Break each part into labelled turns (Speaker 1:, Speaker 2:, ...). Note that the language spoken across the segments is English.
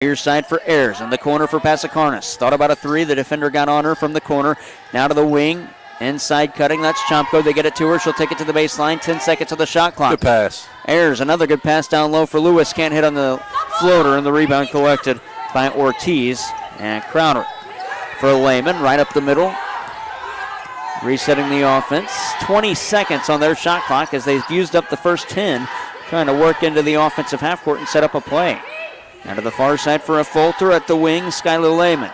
Speaker 1: Near side for Ayers. In the corner for Pasikarnas. Thought about a three. The defender got on her from the corner. Now to the wing. Inside cutting. That's Chomko. They get it to her. She'll take it to the baseline. 10 seconds of the shot clock.
Speaker 2: Good pass.
Speaker 1: Ayers, another good pass down low for Lewis. Can't hit on the floater, and the rebound collected by Ortiz. And Crowder for Lehman. Right up the middle. Resetting the offense. 20 seconds on their shot clock as they've used up the first 10. Trying to work into the offensive half court and set up a play. Now to the far side for Affolter at the wing, Skylar Lehman.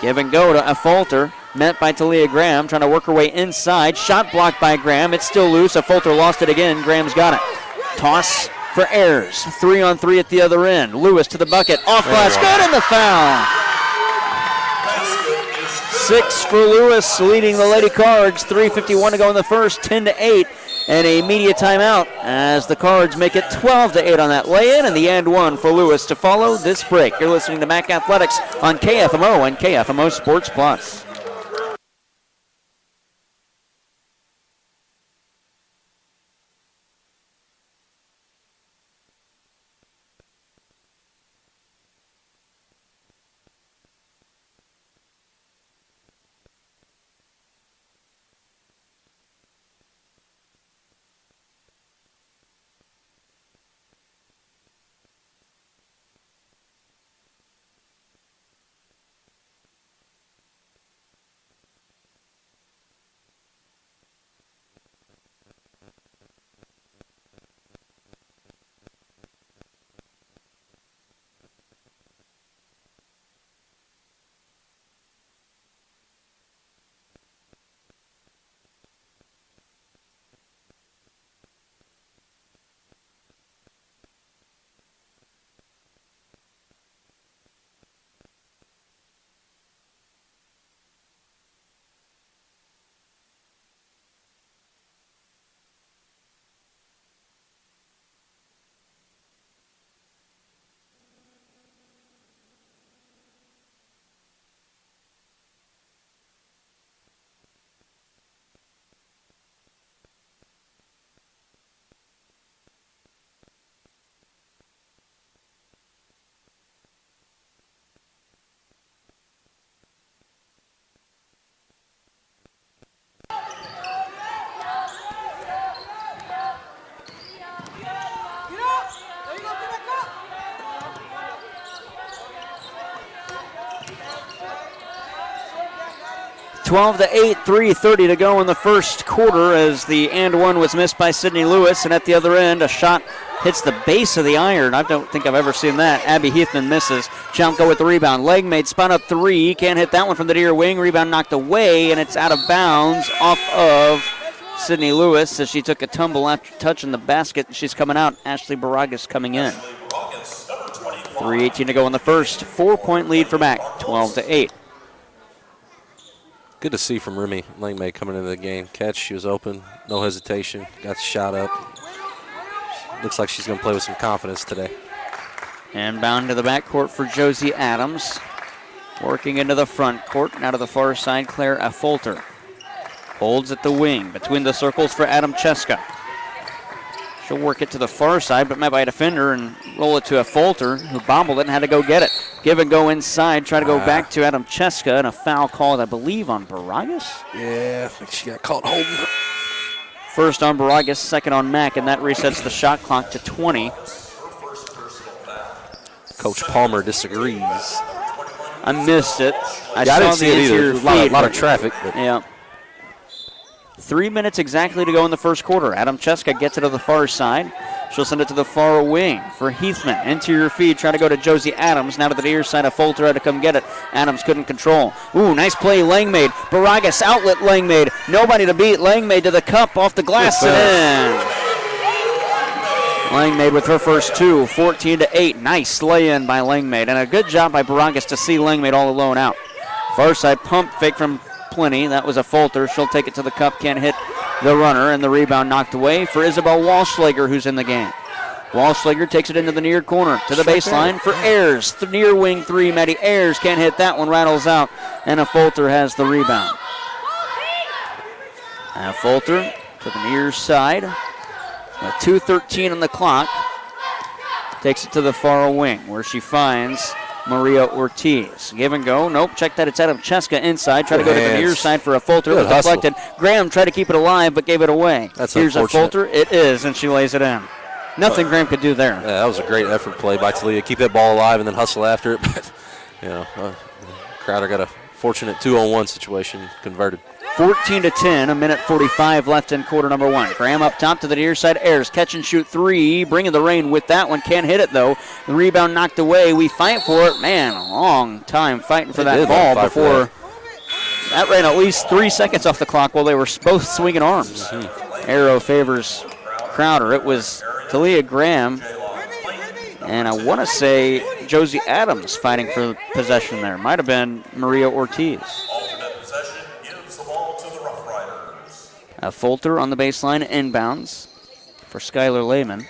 Speaker 1: Give and go to Affolter, met by Talia Graham, trying to work her way inside. Shot blocked by Graham. It's still loose. Affolter lost it again. Graham's got it. Toss for Ayers. 3-on-3 at the other end. Lewis to the bucket. Off glass. Good, and the foul. 6 for Lewis, leading the Lady Cards. 3:51 to go in the first. 10-8. And a media timeout as the Cards make it 12-8 on that lay-in, and the and one for Lewis to follow this break. You're listening to MAC Athletics on KFMO and KFMO Sports Plus. (12-8), 3:30 to go in the first quarter as the and one was missed by Sydney Lewis, and at the other end a shot hits the base of the iron. I don't think I've ever seen that. Abby Heathman misses. Chomko with the rebound. Leg made, spun up three. Can't hit that one from the near wing. Rebound knocked away, and it's out of bounds off of Sydney Lewis as she took a tumble after touching the basket. She's coming out. Ashley Baragas coming in. 3:18 to go in the first. 4-point lead for MAC, 12-8.
Speaker 2: Good to see from Remy Langmay coming into the game. Catch, she was open, no hesitation, got the shot up. Looks like she's going to play with some confidence today.
Speaker 1: And bound to the backcourt for Josie Adams. Working into the front court. Now to the far side, Claire Affolter. Holds at the wing between the circles for Adam Cheska. She'll work it to the far side, but met by a defender and roll it to Affolter, who bobbled it and had to go get it. Give and go inside, try to go back to Adam Cheska, and a foul called, I believe, on Baragas.
Speaker 2: Yeah, I think she got caught holding.
Speaker 1: First on Baragas, second on Mack, and that resets the shot clock to 20.
Speaker 2: Coach Palmer disagrees.
Speaker 1: I missed it. I
Speaker 2: didn't see it either. A lot of traffic. But.
Speaker 1: Yeah. 3 minutes exactly to go in the first quarter. Adam Cheska gets it to the far side. She'll send it to the far wing for Heathman. Interior feed, trying to go to Josie Adams. Now to the near side, Affolter had to come get it. Adams couldn't control. Ooh, nice play, Langmaid. Baragas outlet Langmaid. Nobody to beat. Langmaid to the cup, off the glass and in. Langmaid with her first two, 14-8. Nice lay-in by Langmaid. And a good job by Baragas to see Langmaid all alone out. Far side pump fake from Plenty. That was Affolter. She'll take it to the cup, can't hit the runner, and the rebound knocked away for Isabel Walschlager, who's in the game. Walschlager takes it into the near corner to the baseline for Ayers. The near wing three, Maddie Ayers can't hit that one, rattles out, and Affolter has the rebound. Affolter to the near side with 2:13 on the clock. Takes it to the far wing where she finds Maria Ortiz. Give and go. Nope. Check that. It's Adam Cheska inside. Try to go to the near side for a Folter. It was deflected. Graham tried to keep it alive but gave it away. Here's a Folter. It is, and she lays it in. Nothing Graham could do there.
Speaker 2: Yeah, that was a great effort play by Talia. Keep that ball alive and then hustle after it. But, Crowder got a fortunate 2-on-1 situation converted.
Speaker 1: 14-10, a minute 45 left in quarter number one. Graham up top to the near side. Ayers, catch and shoot three. Bringing the rain with that one. Can't hit it, though. The rebound knocked away. We fight for it. Man, a long time fighting for that ball before. That ran at least 3 seconds off the clock while they were both swinging arms. Arrow favors Crowder. It was Talia Graham and I want to say Josie Adams fighting for possession there. Might have been Maria Ortiz. A Folter on the baseline, inbounds for Skylar Lehman.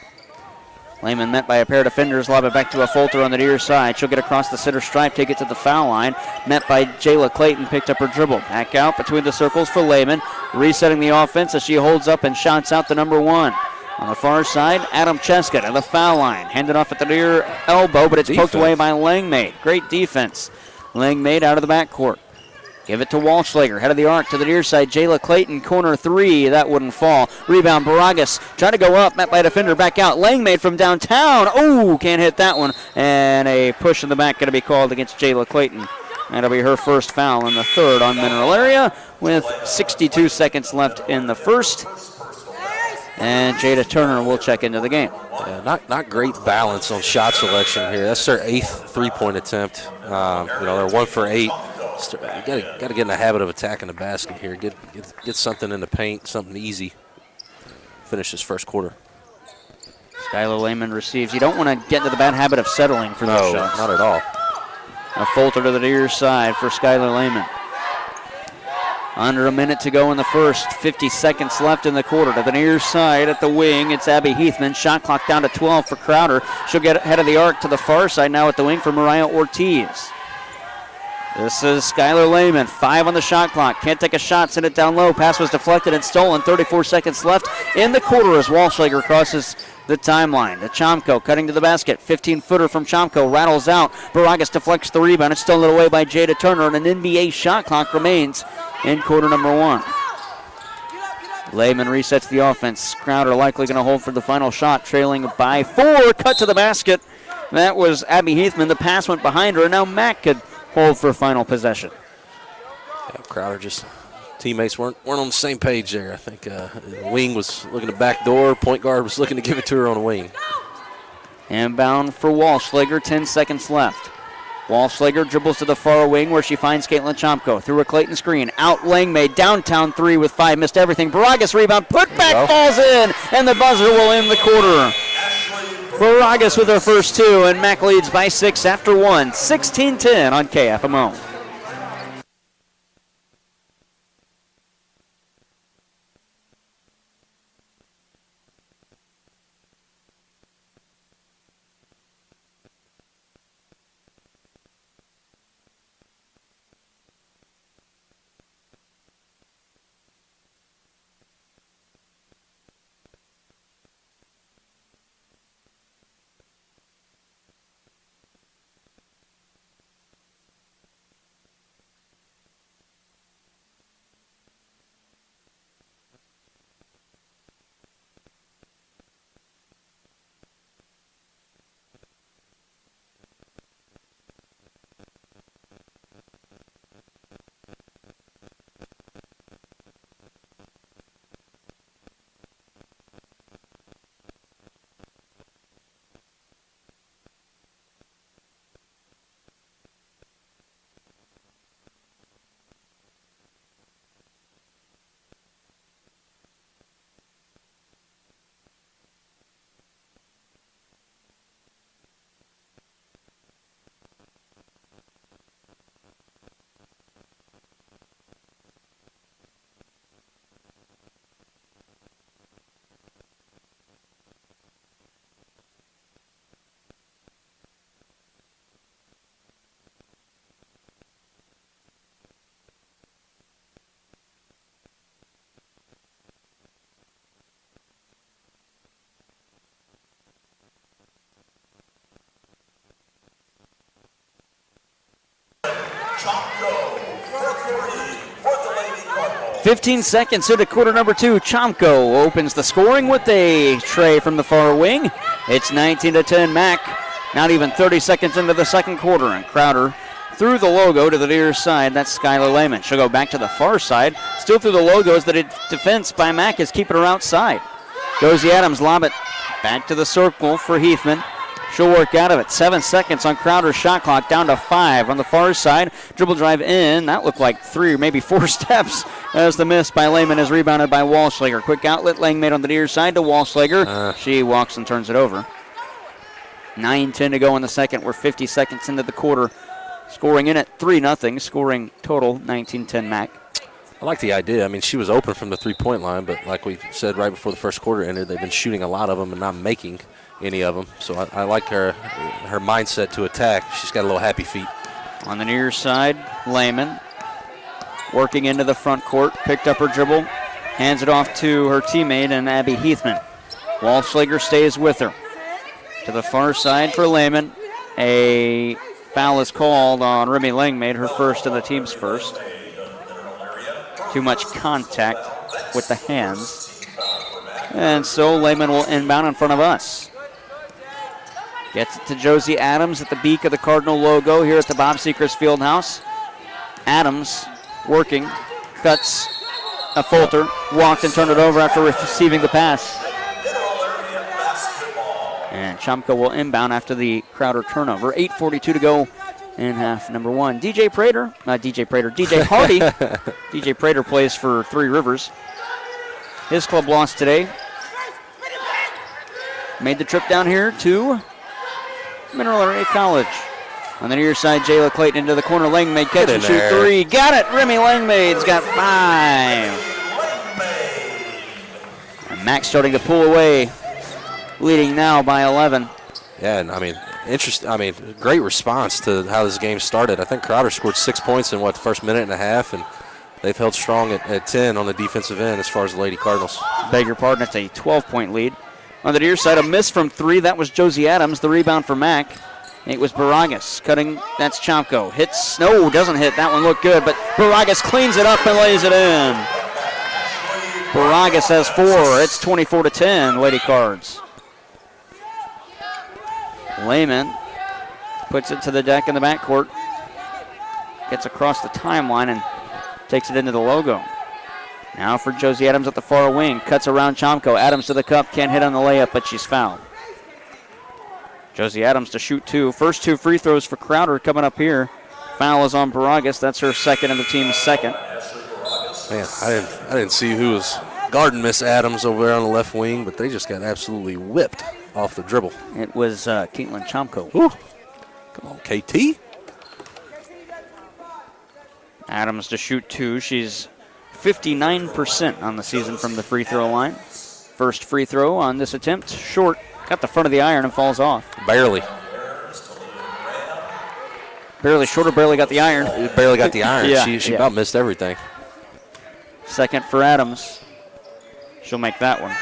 Speaker 1: Lehman met by a pair of defenders, lob it back to a Folter on the near side. She'll get across the center stripe, take it to the foul line. Met by Jayla Clayton, picked up her dribble. Back out between the circles for Lehman. Resetting the offense as she holds up and shouts out the number one. On the far side, Adam Cheska to the foul line. Handed off at the near elbow, but it's poked away by Langmaid. Great defense. Langmaid out of the backcourt. Give it to Walschlager, head of the arc to the near side. Jayla Clayton, corner three. That wouldn't fall. Rebound, Baragas trying to go up, met by a defender, back out. Langmaid from downtown. Oh, can't hit that one. And a push in the back going to be called against Jayla Clayton. That'll be her first foul in the third on Mineral Area with 62 seconds left in the first. And Jada Turner will check into the game.
Speaker 2: Yeah, not great balance on shot selection here. That's their 8th three-point attempt. They're 1 for 8. You got to get in the habit of attacking the basket here. Get something in the paint, something easy. Finish this first quarter.
Speaker 1: Skylar Lehman receives. You don't want to get into the bad habit of settling for those shots.
Speaker 2: Not at all.
Speaker 1: A Folter to the near side for Skylar Lehman. Under a minute to go in the first. 50 seconds left in the quarter. To the near side at the wing, it's Abby Heathman. Shot clock down to 12 for Crowder. She'll get ahead of the arc to the far side now at the wing for Mariah Ortiz. This is Skylar Lehman, 5 on the shot clock. Can't take a shot, send it down low. Pass was deflected and stolen. 34 seconds left in the quarter as Walschlager crosses the timeline. To Chomko, cutting to the basket. 15-footer from Chomko, rattles out. Baragas deflects the rebound. It's stolen away by Jada Turner, and an NBA shot clock remains in quarter number one. Lehman resets the offense. Crowder likely going to hold for the final shot, trailing by 4. Cut to the basket. That was Abby Heathman. The pass went behind her, and now Mack could hold for final possession.
Speaker 2: Yeah, Crowder just teammates weren't on the same page there. I think the wing was looking to back door. Point guard was looking to give it to her on the wing.
Speaker 1: Inbound for Walschlager, 10 seconds left. Walschlager dribbles to the far wing where she finds Caitlin Chomko. Through a Clayton screen. Out Langmaid. Downtown 3 with 5. Missed everything. Baragas rebound. Put back falls in. And the buzzer will end the quarter. Baragas with her first 2. And Mack leads by 6 after 1. 16-10 on KFMO. 15 seconds into quarter number 2. Chomko opens the scoring with a tray from the far wing. It's 19-10 Mac. Not even 30 seconds into the second quarter, and Crowder through the logo to the near side. That's Skylar Lehman. She'll go back to the far side. Still through the logo as the defense by Mac is keeping her outside. Josie Adams lob it back to the circle for Heathman. She'll work out of it. 7 seconds on Crowder's shot clock, down to 5 on the far side. Dribble drive in. That looked like 3 or maybe 4 steps as the miss by Lehman is rebounded by Walschlager. Quick outlet, Langmaid on the near side to Walschlager. She walks and turns it over. 9:10 to go in the second. We're 50 seconds into the quarter. Scoring in at 3-0. Scoring total 19-10 Mac.
Speaker 2: I like the idea. I mean, she was open from the three-point line, but like we said right before the first quarter ended, they've been shooting a lot of them and not making any of them. So I like her mindset to attack. She's got a little happy feet.
Speaker 1: On the near side, Lehman working into the front court, picked up her dribble, hands it off to her teammate and Abby Heathman. Walschlager stays with her. To the far side for Lehman. A foul is called on Remy Langmaid, her first and the team's first. Too much contact with the hands. And so Lehman will inbound in front of us. Gets it to Josie Adams at the beak of the Cardinal logo here at the Bob Sechrist Fieldhouse. Adams working, cuts a Folter, walked and turned it over after receiving the pass. And Chomko will inbound after the Crowder turnover. 8:42 to go in half number 1. DJ Hardy. DJ Prater plays for Three Rivers. His club lost today. Made the trip down here to Mineral Area College. On the near side, Jayla Clayton into the corner. Langmaid catch and shoot 3. Got it. Remy Langmaid's got 5. And Max starting to pull away. Leading now by 11.
Speaker 2: Yeah, and great response to how this game started. I think Crowder scored 6 points in the first minute and a half, and they've held strong at 10 on the defensive end as far as the Lady Cardinals.
Speaker 1: Beg your pardon, it's a 12-point lead. On the near side, a miss from 3. That was Josie Adams. The rebound for Mac. It was Baragas cutting. That's Chomko. Hits. No, doesn't hit. That one looked good, but Baragas cleans it up and lays it in. Baragas has 4. It's 24-10, Lady Cards. Lehman puts it to the deck in the backcourt. Gets across the timeline and takes it into the logo. Now for Josie Adams at the far wing. Cuts around Chomko. Adams to the cup. Can't hit on the layup, but she's fouled. Josie Adams to shoot 2. First 2 free throws for Crowder coming up here. Foul is on Baragas. That's her second and the team's second.
Speaker 2: Man, I didn't see who was guarding Miss Adams over there on the left wing, but they just got absolutely whipped off the dribble.
Speaker 1: It was Caitlin Chomko.
Speaker 2: Ooh. Come on, KT.
Speaker 1: Adams to shoot 2. She's 59% on the season from the free throw line. First free throw on this attempt. Short. Got the front of the iron and falls off.
Speaker 2: Barely.
Speaker 1: Barely short or barely got the iron?
Speaker 2: Barely got the iron.
Speaker 1: Yeah,
Speaker 2: she about missed everything.
Speaker 1: Second for Adams. She'll make that one.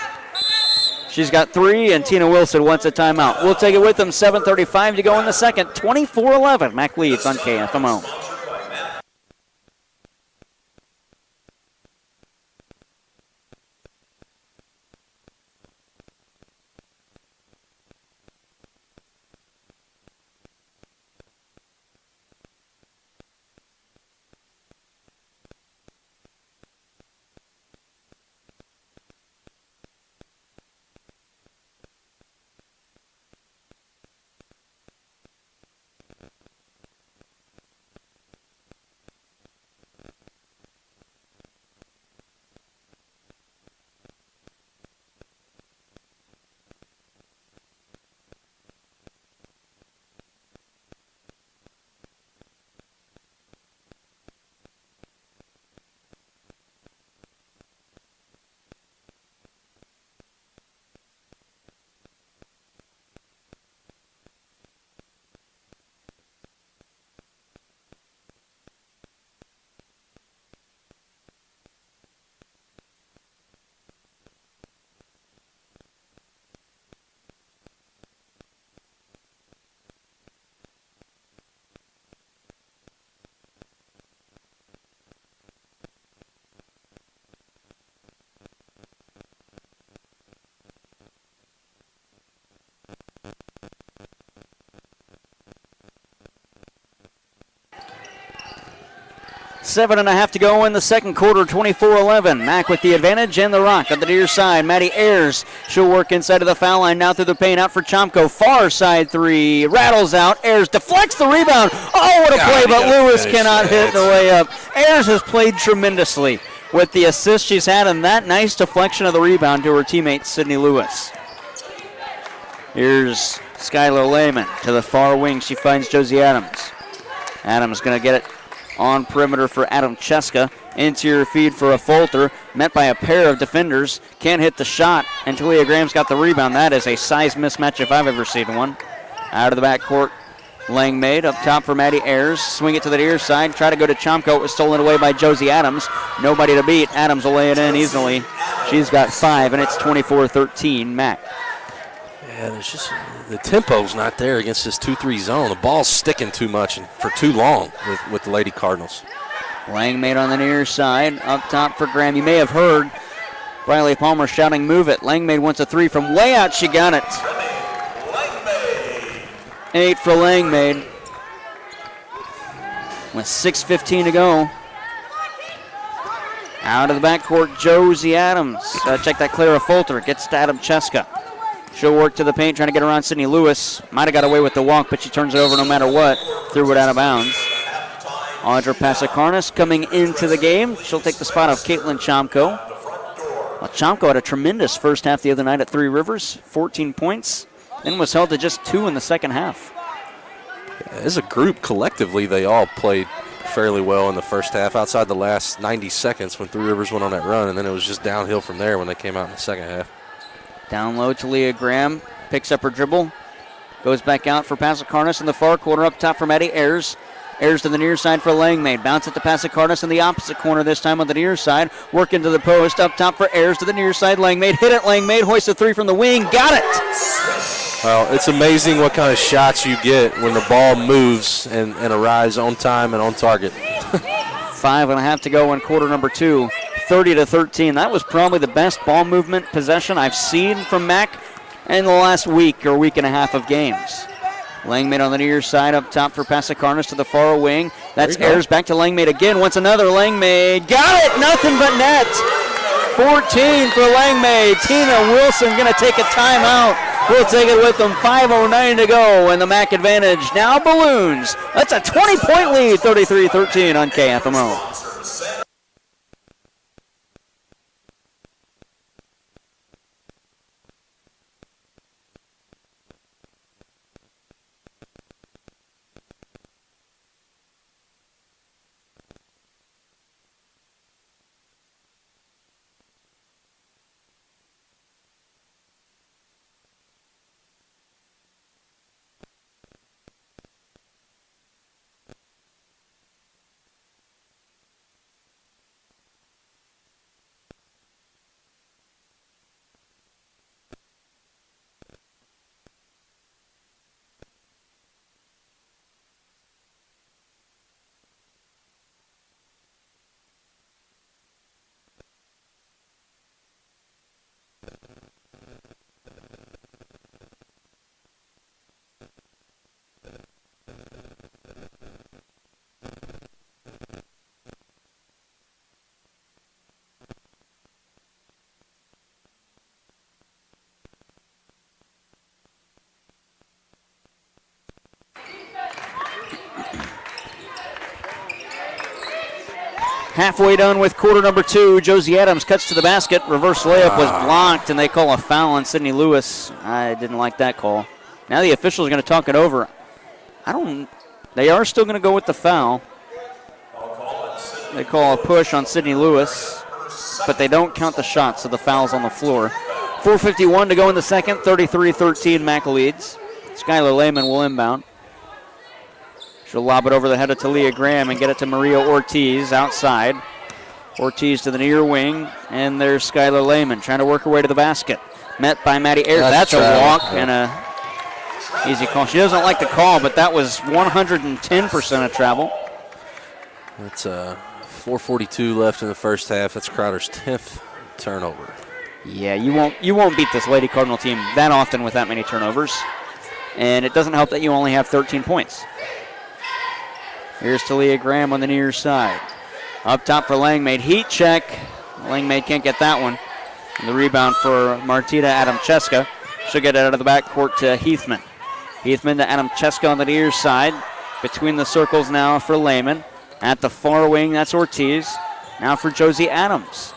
Speaker 1: She's got 3, and Tina Wilson wants a timeout. We'll take it with them. 7:35 to go in the second. 24-11. Mac leads on KFMO. 7.5 to go in the second quarter, 24-11. Mack with the advantage and the rock on the near side. Maddie Ayers, she'll work inside of the foul line, now through the paint, out for Chomko. Far side three, rattles out. Ayers deflects the rebound. Oh, what a play, but Lewis cannot hit the layup. Ayers has played tremendously with the assist she's had and that nice deflection of the rebound to her teammate, Sydney Lewis. Here's Skylar Lehman to the far wing. She finds Josie Adams. Adams going to get it on perimeter for Adam Cheska. Interior feed for a Folter. Met by a pair of defenders. Can't hit the shot. And Talia Graham's got the rebound. That is a size mismatch if I've ever seen one. Out of the backcourt, Langmaid up top for Maddie Ayers. Swing it to the near side. Try to go to Chomko. It was stolen away by Josie Adams. Nobody to beat. Adams will lay it in easily. She's got 5, and it's 24-13 Mack.
Speaker 2: Yeah, there's just the tempo's not there against this 2-3 zone. The ball's sticking too much and for too long with the Lady Cardinals.
Speaker 1: Langmaid on the near side, up top for Graham. You may have heard Briley Palmer shouting, "Move it." Langmaid wants a three from way out. She got it. 8 for Langmaid. With 6:15 to go. Out of the backcourt, Josie Adams. Check that, Clara Folter gets to Adam Cheska. She'll work to the paint, trying to get around Sydney Lewis. Might have got away with the walk, but she turns it over no matter what. Threw it out of bounds. Audra Pasikarnas coming into the game. She'll take the spot of Caitlin Chomko. Well, Chomko had a tremendous first half the other night at Three Rivers. 14 points. Then was held to just 2 in the second half.
Speaker 2: As a group, collectively, they all played fairly well in the first half, outside the last 90 seconds when Three Rivers went on that run, and then it was just downhill from there when they came out in the second half.
Speaker 1: Down low to Leah Graham, picks up her dribble, goes back out for Pasikarnas in the far corner, up top for Maddie Ayers. Ayers to the near side for Langmaid. Bounce it to Pasikarnas in the opposite corner, this time on the near side. Work into the post, up top for Ayers to the near side. Langmaid hit it, Langmaid hoists a three from the wing, got it!
Speaker 2: Well, it's amazing what kind of shots you get when the ball moves and arrives on time and on target.
Speaker 1: 5.5 to go in quarter number 2. 30-13. That was probably the best ball movement possession I've seen from Mack in the last week or week and a half of games. Langmaid on the near side, up top for Pasikarnas to the far wing. That's Ayers back to Langmaid again. Once another Langmaid. Got it! Nothing but net. 14 for Langmaid. Tina Wilson going to take a timeout. We'll take it with them. 5:09 to go, and the Mack advantage now balloons. That's a 20-point lead, 33-13 on KFMO. Halfway done with quarter number 2. Josie Adams cuts to the basket. Reverse layup was blocked, and they call a foul on Sydney Lewis. I didn't like that call. Now the official is going to talk it over. They are still going to go with the foul. They call a push on Sydney Lewis, but they don't count the shots, so the foul's on the floor. 4:51 to go in the second. 33-13 Mack leads. Skylar Lehman will inbound. She'll lob it over the head of Talia Graham and get it to Maria Ortiz outside. Ortiz to the near wing, and there's Skylar Lehman trying to work her way to the basket. Met by Maddie Ayers. That's a walk and a easy call. She doesn't like the call, but that was 110% of travel.
Speaker 2: It's 4:42 left in the first half. That's Crowder's 10th turnover.
Speaker 1: Yeah, you won't beat this Lady Cardinal team that often with that many turnovers. And it doesn't help that you only have 13 points. Here's Talia Graham on the near side. Up top for Langmaid. Heat check. Langmaid can't get that one. And the rebound for Martina Adamcheska. She'll get it out of the backcourt to Heathman. Heathman to Adamcheska on the near side. Between the circles now for Lehman. At the far wing, that's Ortiz. Now for Josie Adams.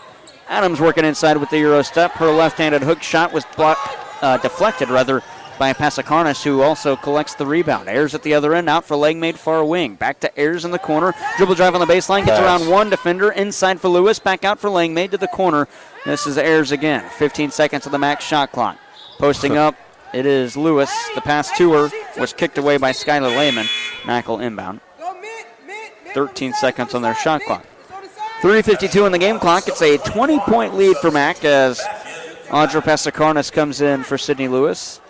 Speaker 1: Adams working inside with the Euro step. Her left-handed hook shot was deflected by Pasikarnas, who also collects the rebound. Ayers at the other end, out for Langmaid, far wing. Back to Ayers in the corner. Dribble drive on the baseline, gets around one defender. Inside for Lewis, back out for Langmaid to the corner. This is Ayers again. 15 seconds of the max shot clock. Posting up, it is Lewis. The pass to her was kicked away by Skylar Lehman. Mack will inbound. 13 seconds on their shot clock. 3:52 on the game clock. It's a 20-point lead for Mack as Audra Pasikarnas comes in for Sydney Lewis.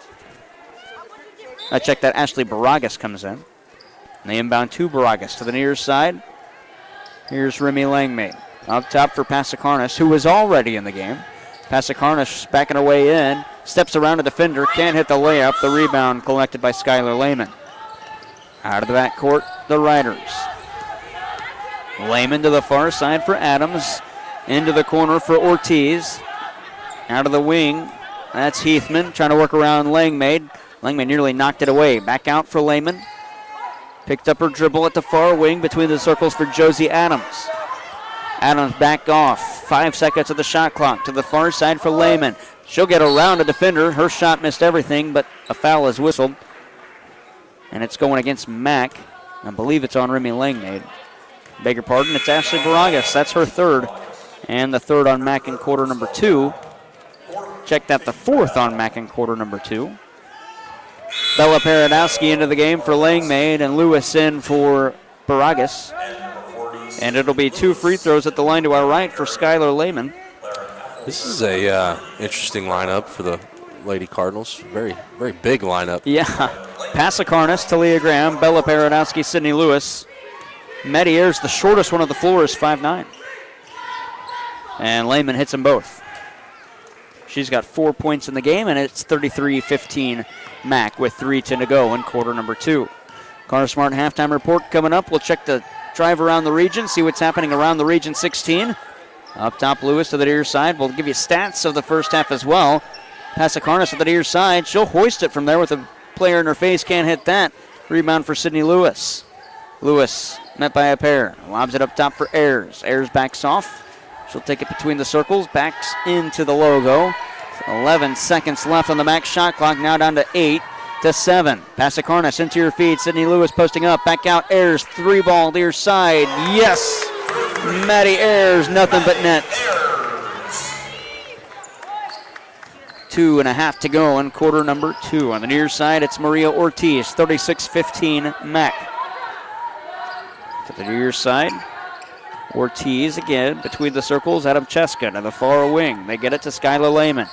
Speaker 1: I check that Ashley Baragas comes in. And they inbound to Baragas to the near side. Here's Remy Langmaid. Up top for Pasikarnas, who was already in the game. Pasikarnas backing her way in. Steps around a defender. Can't hit the layup. The rebound collected by Skylar Lehman. Out of the backcourt, the Riders. Lehman to the far side for Adams. Into the corner for Ortiz. Out of the wing, that's Heathman trying to work around Langmaid. Langmaid nearly knocked it away. Back out for Lehman. Picked up her dribble at the far wing between the circles for Josie Adams. Adams back off. 5 seconds of the shot clock to the far side for Lehman. She'll get around a defender. Her shot missed everything, but a foul is whistled. And it's going against Mack. I believe it's on Remy Langmaid. Beg your pardon, it's Ashley Baragas. That's her third. And the third on Mack in quarter number 2. Check that, the fourth on Mack in quarter number 2. Bella Paradowski into the game for Langmaid and Lewis in for Baragas. And it'll be 2 free throws at the line to our right for Skylar Lehman.
Speaker 2: This is a interesting lineup for the Lady Cardinals. Very, very big lineup.
Speaker 1: Yeah. Pasikarnas, Talia Graham, Bella Paradowski, Sydney Lewis. Maddie Ayers, the shortest one on the floor, is 5'9". And Lehman hits them both. She's got 4 points in the game, and it's 33-15 Mack with 3:10 to go in quarter number 2. Car Smart halftime report coming up. We'll check the drive around the region, see what's happening around the region 16. Up top, Lewis to the near side. We'll give you stats of the first half as well. Pasikarnas to the near side. She'll hoist it from there with a player in her face. Can't hit that. Rebound for Sydney Lewis. Lewis met by a pair. Lobs it up top for Ayers. Ayers backs off. She'll take it between the circles. Backs into the logo. 11 seconds left on the max shot clock. Now down to 8-7. Pasikarnas into your feed. Sydney Lewis posting up. Back out. Ayers. 3-ball near side. Yes! Maddie Ayers. Nothing but net. 2.5 to go in quarter number 2. On the near side, it's Maria Ortiz. 36-15 Mack. To the near side, Ortiz again between the circles. Adamcheska to the far wing. They get it to Skylar Lehman.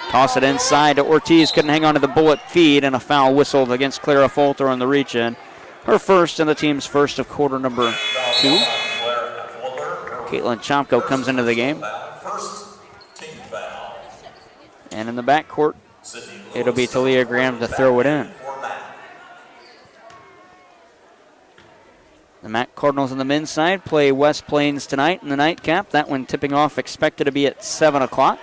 Speaker 1: Toss it inside to Ortiz. Couldn't hang on to the bullet feed, and a foul whistled against Clara Folter on the reach-in. Her first and the team's first of quarter number 2. Caitlin Chomko comes into the game. And in the backcourt, it'll be Talia Graham to throw it in. The Mack Cardinals on the men's side play West Plains tonight in the nightcap. That one tipping off expected to be at 7 o'clock.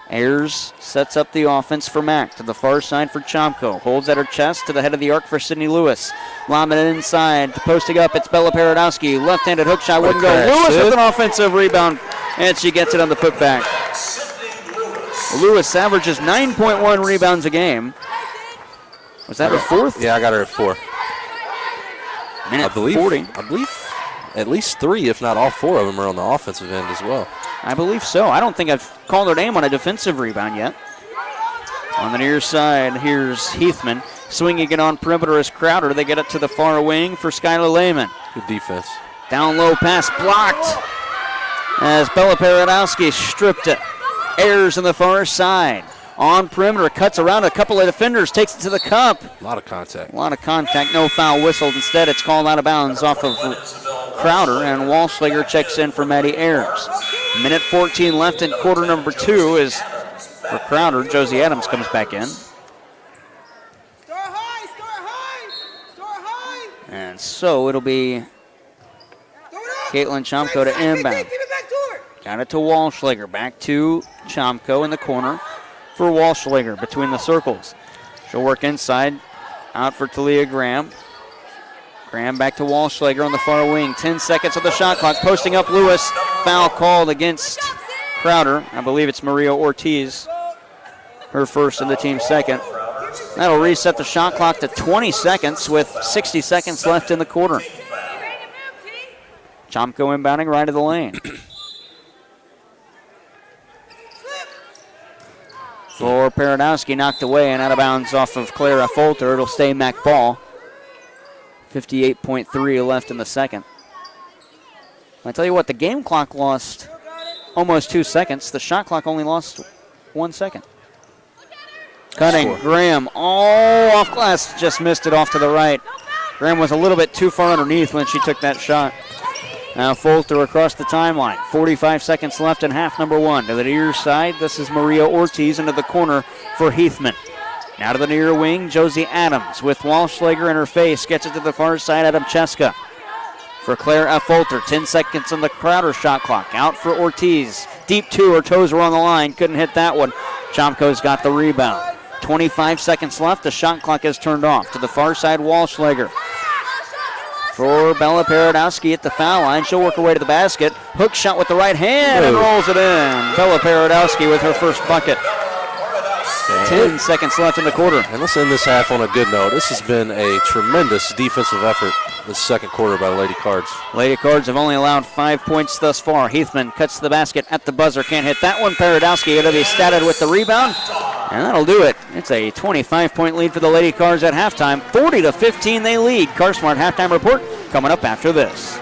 Speaker 1: Ayers sets up the offense for Mack to the far side for Chomko. Holds at her chest to the head of the arc for Sydney Lewis. Lobbing it inside. Posting up, it's Bella Paradowski. Left-handed hook shot wouldn't go. Lewis with an offensive rebound, and she gets it on the putback. Lewis averages 9.1 rebounds a game. Was that her fourth?
Speaker 2: Yeah, I got her at 4.
Speaker 1: Minute
Speaker 2: I believe
Speaker 1: 40.
Speaker 2: at least 3, if not all 4 of them, are on the offensive end as well.
Speaker 1: I believe so. I don't think I've called her name on a defensive rebound yet. On the near side, here's Heathman. Swinging it on perimeter is Crowder. They get it to the far wing for Skylar Lehman.
Speaker 2: Good defense.
Speaker 1: Down low pass blocked as Bella Paradowski stripped it. Ayers on the far side. On perimeter, cuts around a couple of defenders, takes it to the cup.
Speaker 2: A lot of contact.
Speaker 1: A lot of contact, no foul whistled. Instead, it's called out of bounds off of Crowder, and Walschlager checks in for Maddie Ayers. Minute 14 left in quarter number 2 is for Crowder. Josie Adams comes back in. And so it'll be Caitlin Chomko to inbound. Got it to Walschlager. Back to Chomko in the corner for Walschlager between the circles. She'll work inside. Out for Talia Graham. Graham back to Walschlager on the far wing. 10 seconds of the shot clock. Posting up Lewis. Foul called against Crowder. I believe it's Maria Ortiz. Her first and the team's second. That'll reset the shot clock to 20 seconds with 60 seconds left in the quarter. Chomko inbounding right of the lane. For Paradowski, knocked away and out of bounds off of Clara Folter. It'll stay Mac ball. 58.3 left in the second. I tell you what, the game clock lost almost 2 seconds. The shot clock only lost 1 second. Cutting, Graham, all off glass, just missed it off to the right. Graham was a little bit too far underneath when she took that shot. Now Folter across the timeline. 45 seconds left in half number one. To the near side, this is Maria Ortiz into the corner for Heathman. Now to the near wing, Josie Adams with Walschlager in her face. Gets it to the far side, Adam Cheska. For Claire F. Folter, 10 seconds on the Crowder shot clock. Out for Ortiz. Deep two, her toes were on the line. Couldn't hit that one. Chomko's got the rebound. 25 seconds left. The shot clock is turned off. To the far side, Walschlager. For Bella Paradowski at the foul line. She'll work her way to the basket. Hook shot with the right hand and rolls it in. Bella Paradowski with her first bucket. 10 seconds left in the quarter.
Speaker 2: And let's end this half on a good note. This has been a tremendous defensive effort this second quarter by the Lady Cards.
Speaker 1: Lady Cards have only allowed 5 points thus far. Heathman cuts to the basket at the buzzer. Can't hit that one. Paradowski going to be statted with the rebound. And that'll do it. It's a 25-point lead for the Lady Cards at halftime. 40-15 they lead. CarSmart halftime report coming up after this.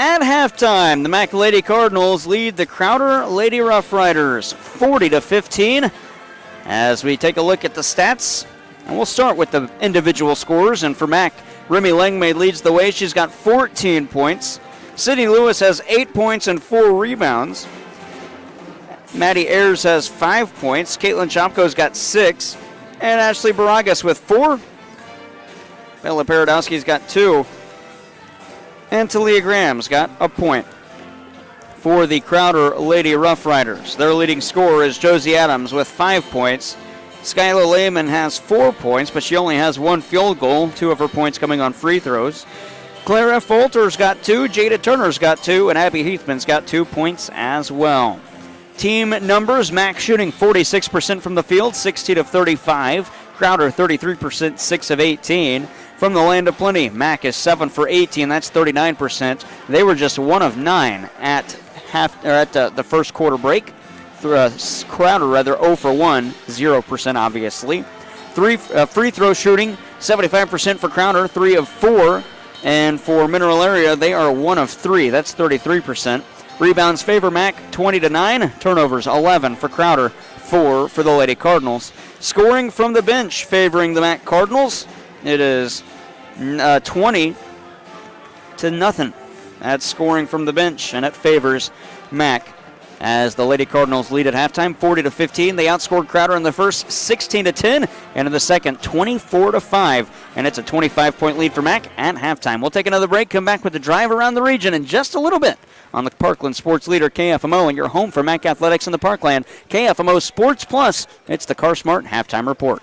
Speaker 1: At halftime, the Mac Lady Cardinals lead the Crowder Lady Rough Riders 40-15. As we take a look at the stats, and we'll start with the individual scores. And for Mac, Remy Langmaid leads the way. She's got 14 points. Sydney Lewis has 8 points and 4 rebounds. Maddie Ayers has 5 points. Caitlin Chopko's got 6. And Ashley Baragas with 4. Bella Paradowski's got 2. And Talia Graham's got a point. For the Crowder Lady Rough Riders, their leading scorer is Josie Adams with 5 points. Skylar Lehman has 4 points, but she only has 1 field goal, 2 of her points coming on free throws. Claire F. Folter's got 2, Jada Turner's got 2, and Abby Heathman's got 2 points as well. Team numbers, Mac shooting 46% from the field, 16 of 35. Crowder 33%, 6 of 18. From the Land of Plenty, Mac is 7 for 18. That's 39%. They were just 1 of 9 at the first quarter break. Crowder 0 for 1, 0% obviously. Free throw shooting, 75% for Crowder, 3 of 4. And for Mineral Area, they are 1 of 3. That's 33%. Rebounds favor Mac, 20-9. Turnovers, 11 for Crowder, 4 for the Lady Cardinals. Scoring from the bench favoring the Mac Cardinals. It is 20-0. That's scoring from the bench, and it favors Mac as the Lady Cardinals lead at halftime, 40-15. They outscored Crowder in the first, 16-10, and in the second, 24-5. And it's a 25-point lead for Mac at halftime. We'll take another break, come back with the drive around the region in just a little bit on the Parkland Sports Leader KFMO, and your home for Mac Athletics in the Parkland. KFMO Sports Plus. It's the CarSmart Halftime Report.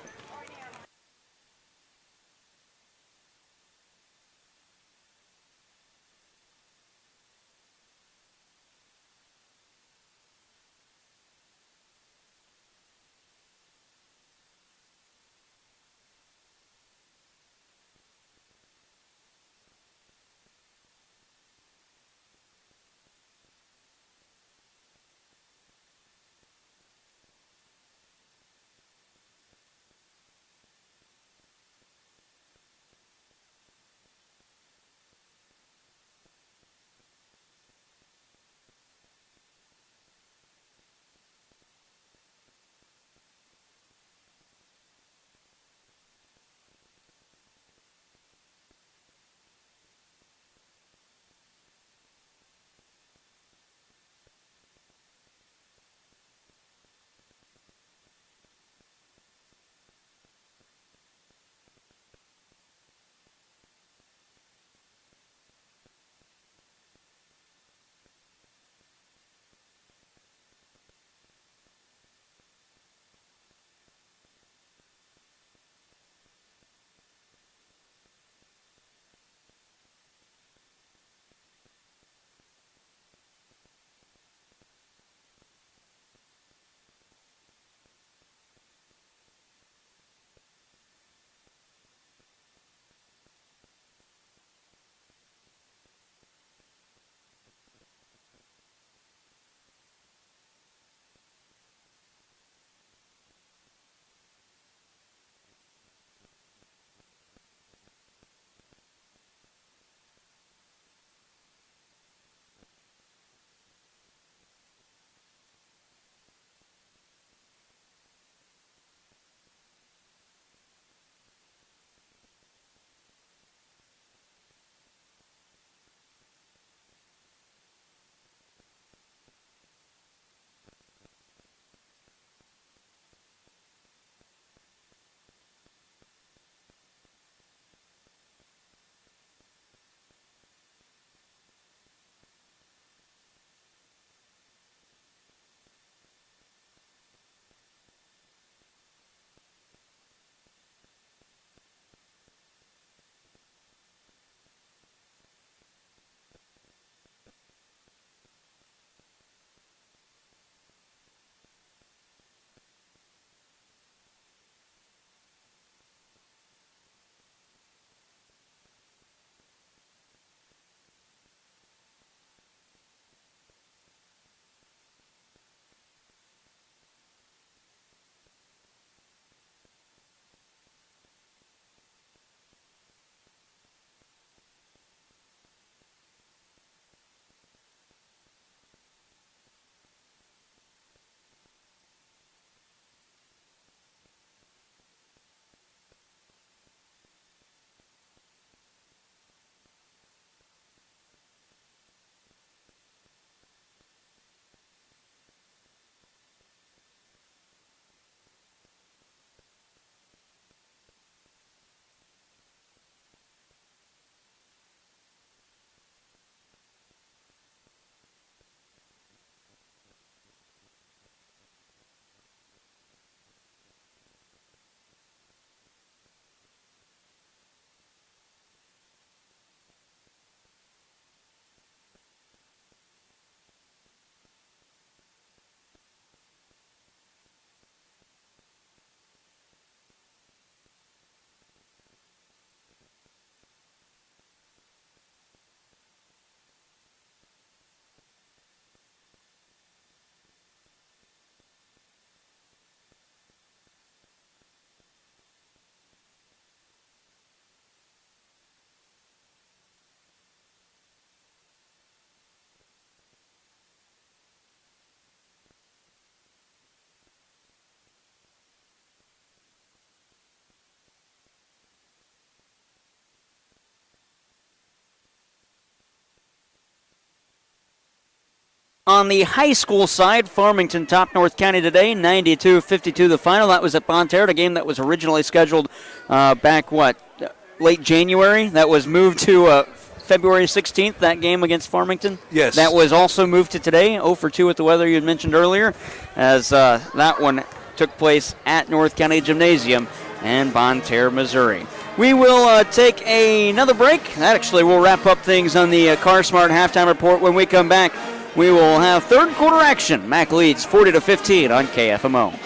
Speaker 1: On the high school side, Farmington topped North County today, 92-52 the final. That was at Bonne Terre, a game that was originally scheduled back, late January. That was moved to February 16th, that game against Farmington.
Speaker 2: Yes.
Speaker 1: That was also moved to today, 0-2 with the weather you had mentioned earlier, as that one took place at North County Gymnasium in Bonne Terre, Missouri. We will take another break. That actually will wrap up things on the CarSmart halftime report. When we come back, we will have third quarter action. Mac leads 40-15 on KFMO.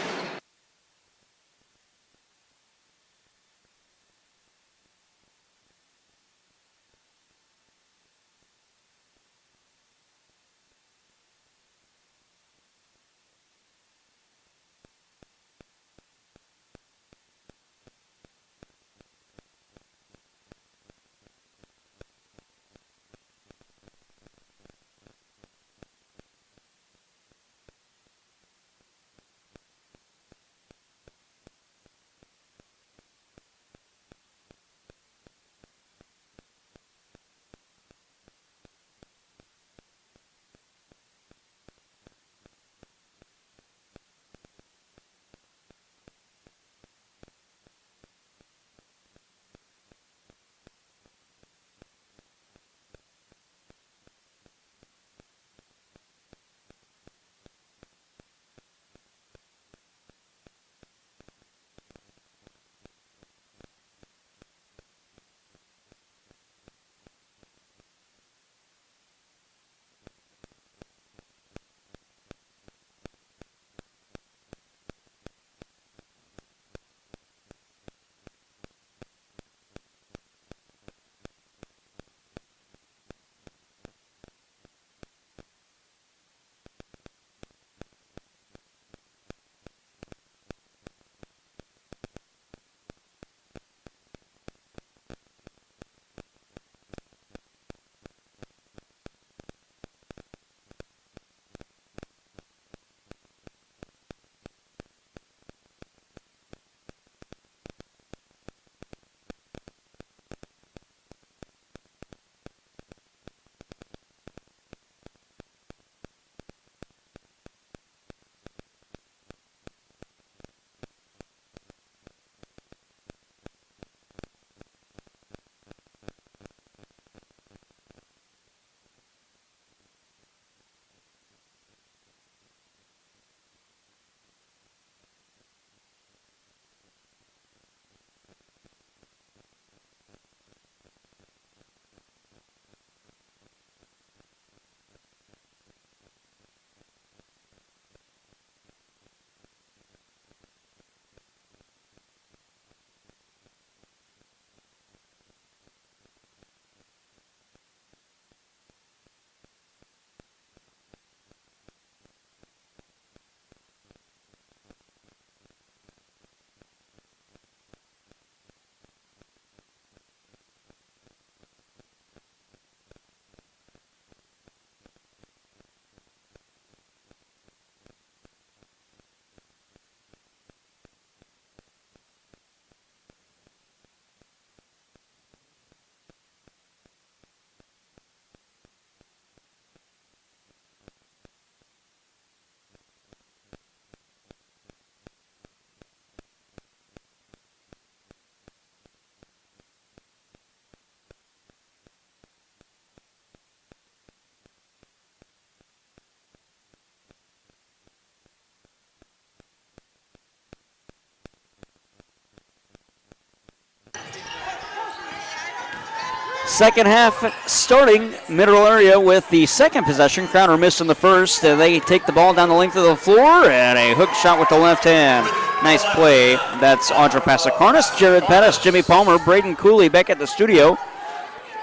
Speaker 1: Second half starting, middle area with the second possession. Crowner missed in the first. They take the ball down the length of the floor, and a hook shot with the left hand. Nice play. That's Audra Passacarnis, Jared Pettis, Jimmy Palmer, Braden Cooley back at the studio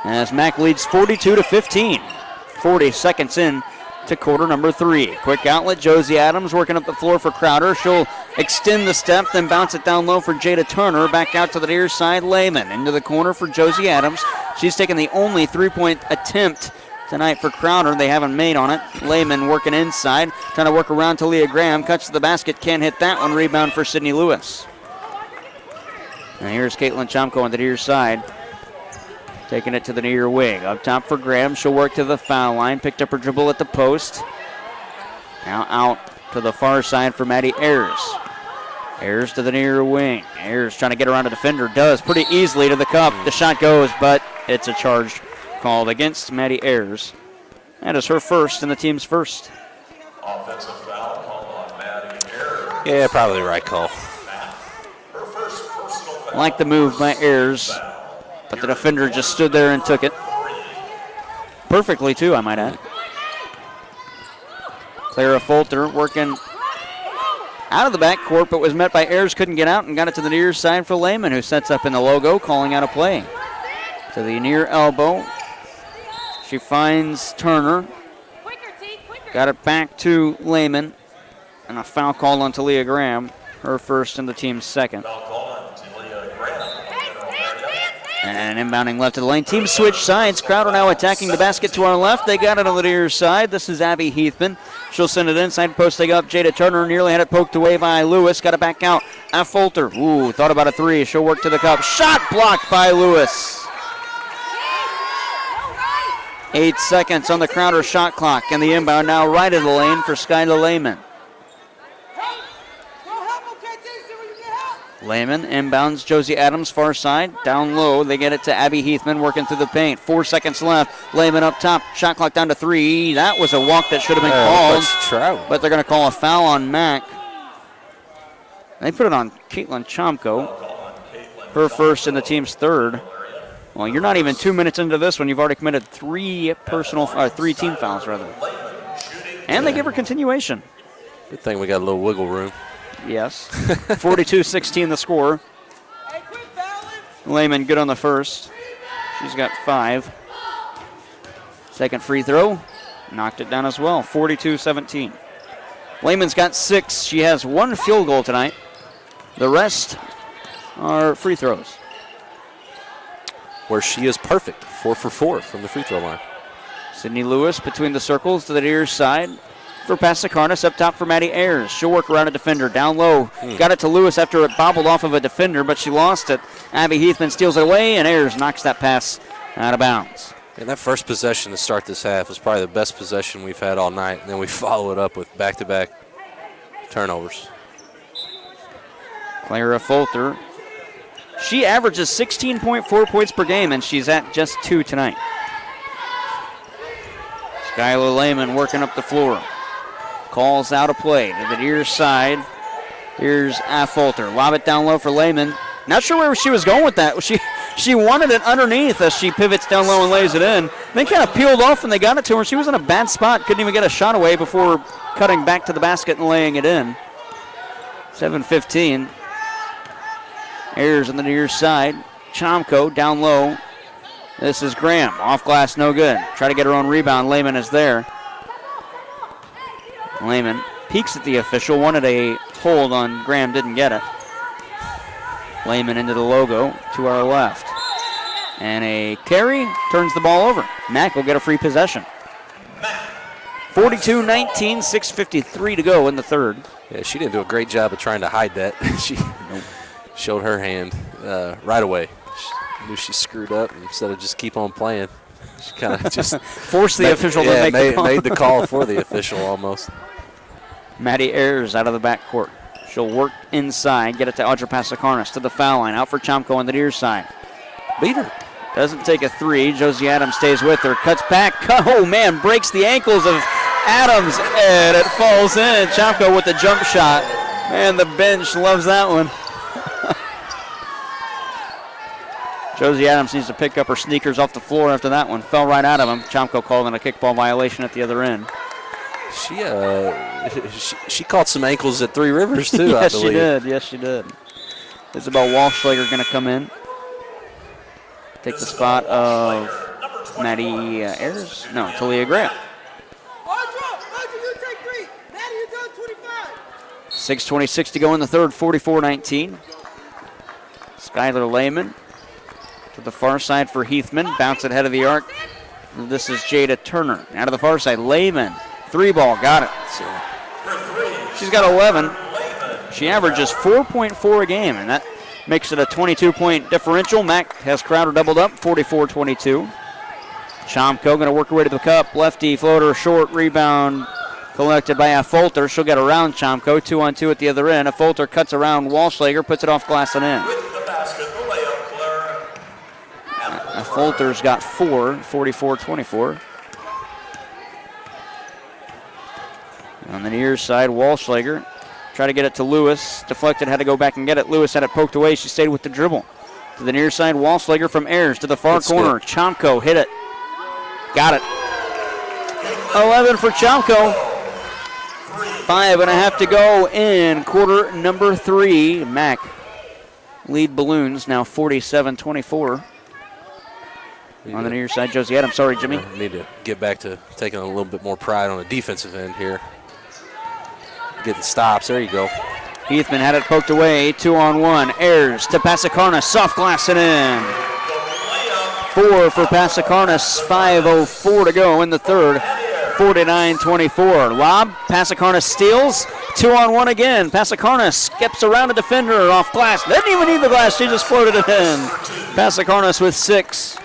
Speaker 1: as Mac leads 42-15. 40 seconds in to quarter number 3. Quick outlet, Josie Adams working up the floor for Crowder. She'll extend the step, then bounce it down low for Jada Turner. Back out to the near side, Lehman. Into the corner for Josie Adams. She's taken the only three-point attempt tonight for Crowder. They haven't made on it. Lehman working inside, trying to work around to Leah Graham. Cuts to the basket, can't hit that one. Rebound for Sydney Lewis. And here's Caitlin Chomko on the near side. Taking it to the near wing. Up top for Graham. She'll work to the foul line. Picked up her dribble at the post. Now out to the far side for Maddie Ayers. Ayers to the near wing. Ayers trying to get around a defender. Does pretty easily to the cup. The shot goes, but it's a charge called against Maddie Ayers. That is her first and the team's first.
Speaker 3: Offensive foul called on Maddie Ayers.
Speaker 2: Yeah, probably the right call.
Speaker 3: Her first personal foul.
Speaker 1: Like the move by Ayers, but the defender just stood there and took it. Perfectly, too, I might add. Clara Folter working out of the backcourt, but was met by Ayers, couldn't get out, and got it to the near side for Lehman, who sets up in the logo, calling out a play. To the near elbow. She finds Turner. Got it back to Lehman. And a foul call on Talia Graham. Her first and the team's second. And inbounding left of the lane. Team switch sides. Crowder now attacking the basket to our left. They got it on the near side. This is Abby Heathman. She'll send it inside, posting up. Jada Turner nearly had it poked away by Lewis. Got it back out. Folter. Ooh, thought about a three. She'll work to the cup. Shot blocked by Lewis. 8 seconds on the Crowder shot clock. And the inbound now right of the lane for Skylar Lehman. Lehman inbounds Josie Adams, far side, down low. They get it to Abby Heathman, working through the paint. 4 seconds left. Lehman up top. Shot clock down to 3. That was a walk that should have been called. But they're going to call a foul on Mack. They put it on Caitlin Chomko. Her first and the team's third. Well, you're not even 2 minutes into this one. You've already committed three team fouls, rather. And they give her continuation.
Speaker 2: Good thing we got a little wiggle room.
Speaker 1: Yes. 42-16 the score. Lehman good on the first. She's got 5. Second free throw. Knocked it down as well. 42-17. Lehman's got 6. She has 1 field goal tonight. The rest are free throws.
Speaker 2: Where she is perfect. 4 for 4 from the free throw line.
Speaker 1: Sydney Lewis between the circles to the near side. For Pasakarnas up top for Maddie Ayers. She'll work around a defender down low. Got it to Lewis after it bobbled off of a defender, but she lost it. Abby Heathman steals it away, and Ayers knocks that pass out of bounds.
Speaker 2: And that first possession to start this half was probably the best possession we've had all night, and then we follow it up with back-to-back turnovers.
Speaker 1: Clara Folter. She averages 16.4 points per game, and she's at just 2 tonight. Skylar Lehman working up the floor. Calls out a play to the near side. Here's Folter. Lob it down low for Lehman. Not sure where she was going with that. She wanted it underneath as she pivots down low and lays it in. Then kind of peeled off when they got it to her. She was in a bad spot. Couldn't even get a shot away before cutting back to the basket and laying it in. 7:15. Ayers on the near side. Chomko down low. This is Graham. Off glass, no good. Try to get her own rebound. Lehman is there. Lehman peeks at the official. Wanted a hold on Graham, didn't get it. Lehman into the logo to our left. And a carry turns the ball over. Mack will get a free possession. 42-19, 6:53 to go in the third.
Speaker 2: Yeah, she didn't do a great job of trying to hide that. She showed her hand right away. She knew she screwed up, and instead of just keep on playing, she kind of just
Speaker 1: forced the official to make the call.
Speaker 2: Made the call for the official almost.
Speaker 1: Maddie Ayers out of the backcourt. She'll work inside, get it to Audra Pasakarnas to the foul line. Out for Chomko on the near side.
Speaker 2: Beat her.
Speaker 1: Doesn't take a 3. Josie Adams stays with her. Cuts back. Oh, man, breaks the ankles of Adams, and it falls in. Chomko with the jump shot. Man, the bench loves that one. Josie Adams needs to pick up her sneakers off the floor after that one. Fell right out of him. Chomko called in a kickball violation at the other end.
Speaker 2: She caught some ankles at Three Rivers, too,
Speaker 1: Yes,
Speaker 2: I believe.
Speaker 1: she did. Yes, she did. Isabel Walschlager going to come in. Take the spot of Maddie Ayers. No, Talia Graham. 6:26 to go in the third, 44-19. Skylar Lehman to the far side for Heathman. Bounce it head of the arc. This is Jada Turner. Out of the far side, Lehman. 3-ball, got it. She's got 11. She averages 4.4 a game, and that makes it a 22-point differential. Mack has Crowder doubled up, 44-22. Chomko going to work her way to the cup. Lefty floater, short rebound. collected by Affolter. She'll get around Chomko. 2-on-2 at the other end. Affolter cuts around Walschlager, puts it off glass and in.
Speaker 3: With the basket, the layup, Clara.
Speaker 1: Affolter's got 4, 44-24. On the near side, Walschlager tried to get it to Lewis. Deflected, had to go back and get it. Lewis had it poked away. She stayed with the dribble. To the near side, Walschlager from Ayers to the far corner. Chomko hit it. Got it. 11 for Chomko. 5.5 to go in quarter number 3. Mac lead Balloons now 47-24. On the near side, Josie Adams. Sorry, Jimmy.
Speaker 2: Need to get back to taking a little bit more pride on the defensive end here. Getting stops. There you go.
Speaker 1: Heathman had it poked away. 2-on-1. Ayers to Pasikarnas. Soft glass and in. 4 for Pasikarnas. 5:04 to go in the third. 49-24. Lob. Pasikarnas steals. 2-on-1 again. Pasikarnas skips around a defender off glass. Didn't even need the glass. She just floated it in. Pasikarnas with 6.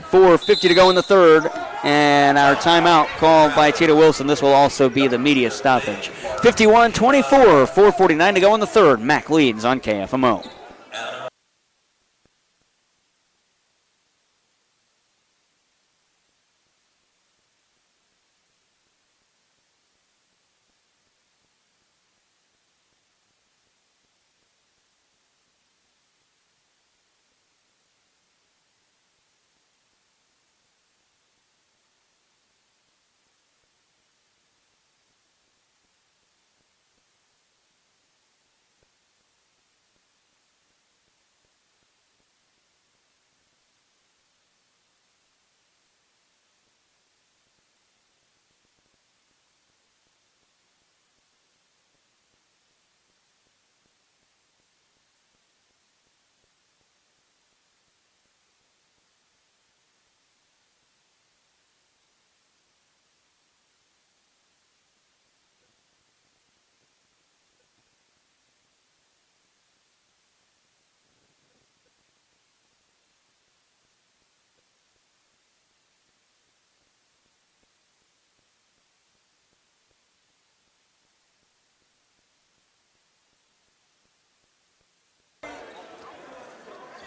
Speaker 1: 4:50 to go in the third. And our timeout called by Tita Wilson. This will also be the media stoppage. 51-24. 4:49 to go in the third. Mac leads on KFMO.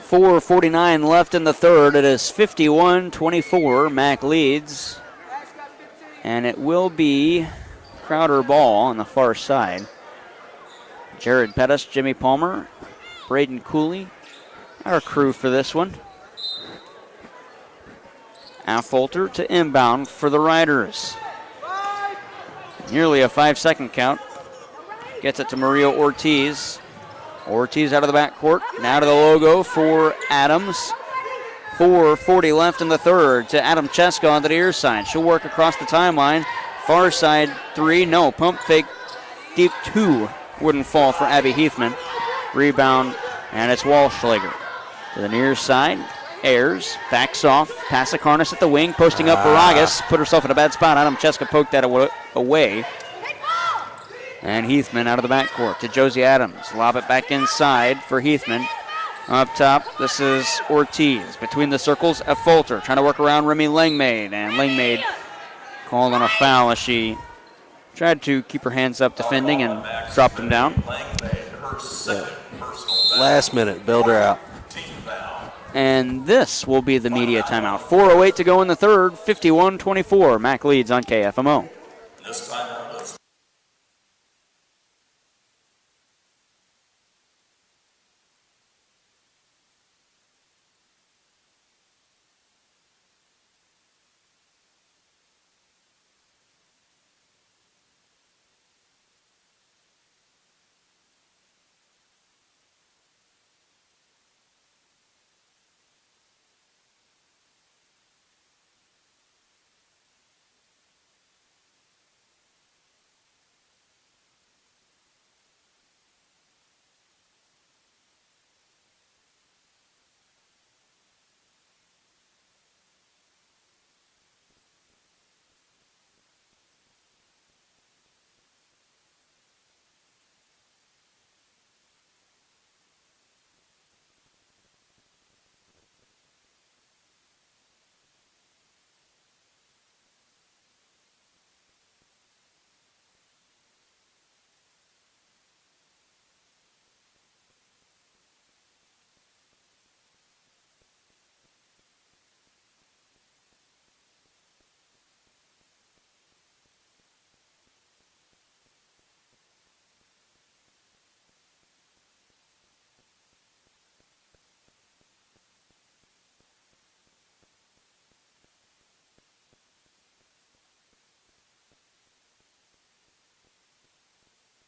Speaker 1: .449 left in the third. It is 51-24. Mac leads. And it will be Crowder ball on the far side. Jared Pettis, Jimmy Palmer, Braden Cooley, our crew for this one. Affolter to inbound for the Riders. Nearly a 5-second count. Gets it to Maria Ortiz. Ortiz out of the backcourt. Now to the logo for Adams. 4:40 left in the third to Adam Cheska on the near side. She'll work across the timeline. Far side 3. No. Pump fake. Deep 2 wouldn't fall for Abby Heathman. Rebound, and it's Walschlager. To the near side. Ayers backs off. Pasikarnas at the wing. Posting up Baragas. Put herself in a bad spot. Adam Cheska poked that away. And Heathman out of the backcourt to Josie Adams. Lob it back inside for Heathman. Up top, this is Ortiz. Between the circles, Affolter trying to work around Remy Langmaid. And Langmaid called on a foul as she tried to keep her hands up defending and dropped him down.
Speaker 2: Last minute, bailed her out.
Speaker 1: And this will be the media timeout. 4:08 to go in the third. 51-24. Mac leads on KFMO.
Speaker 3: This time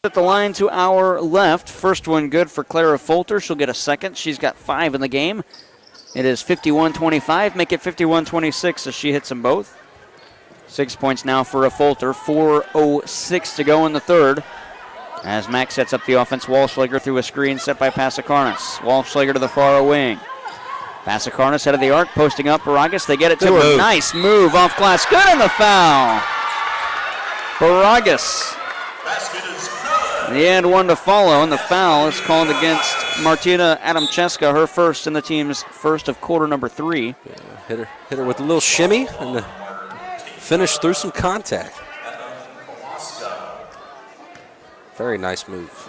Speaker 1: At the line to our left. First one good for Clara Folter. She'll get a second. She's got 5 in the game. It is 51-25. Make it 51-26 as she hits them both. 6 points now for a Folter. 4:06 to go in the third. As Mack sets up the offense, Walschlager through a screen set by Passakarnas. Walschlager to the far wing. Passakarnas head of the arc, posting up Baragas. They get it to her. Nice move off glass. Good on the foul. Baragas. The and one to follow, and the foul is called against Martina Adamcheska, her first in the team's first of quarter number 3.
Speaker 2: Yeah, hit her with a little shimmy and finish through some contact. Very nice move.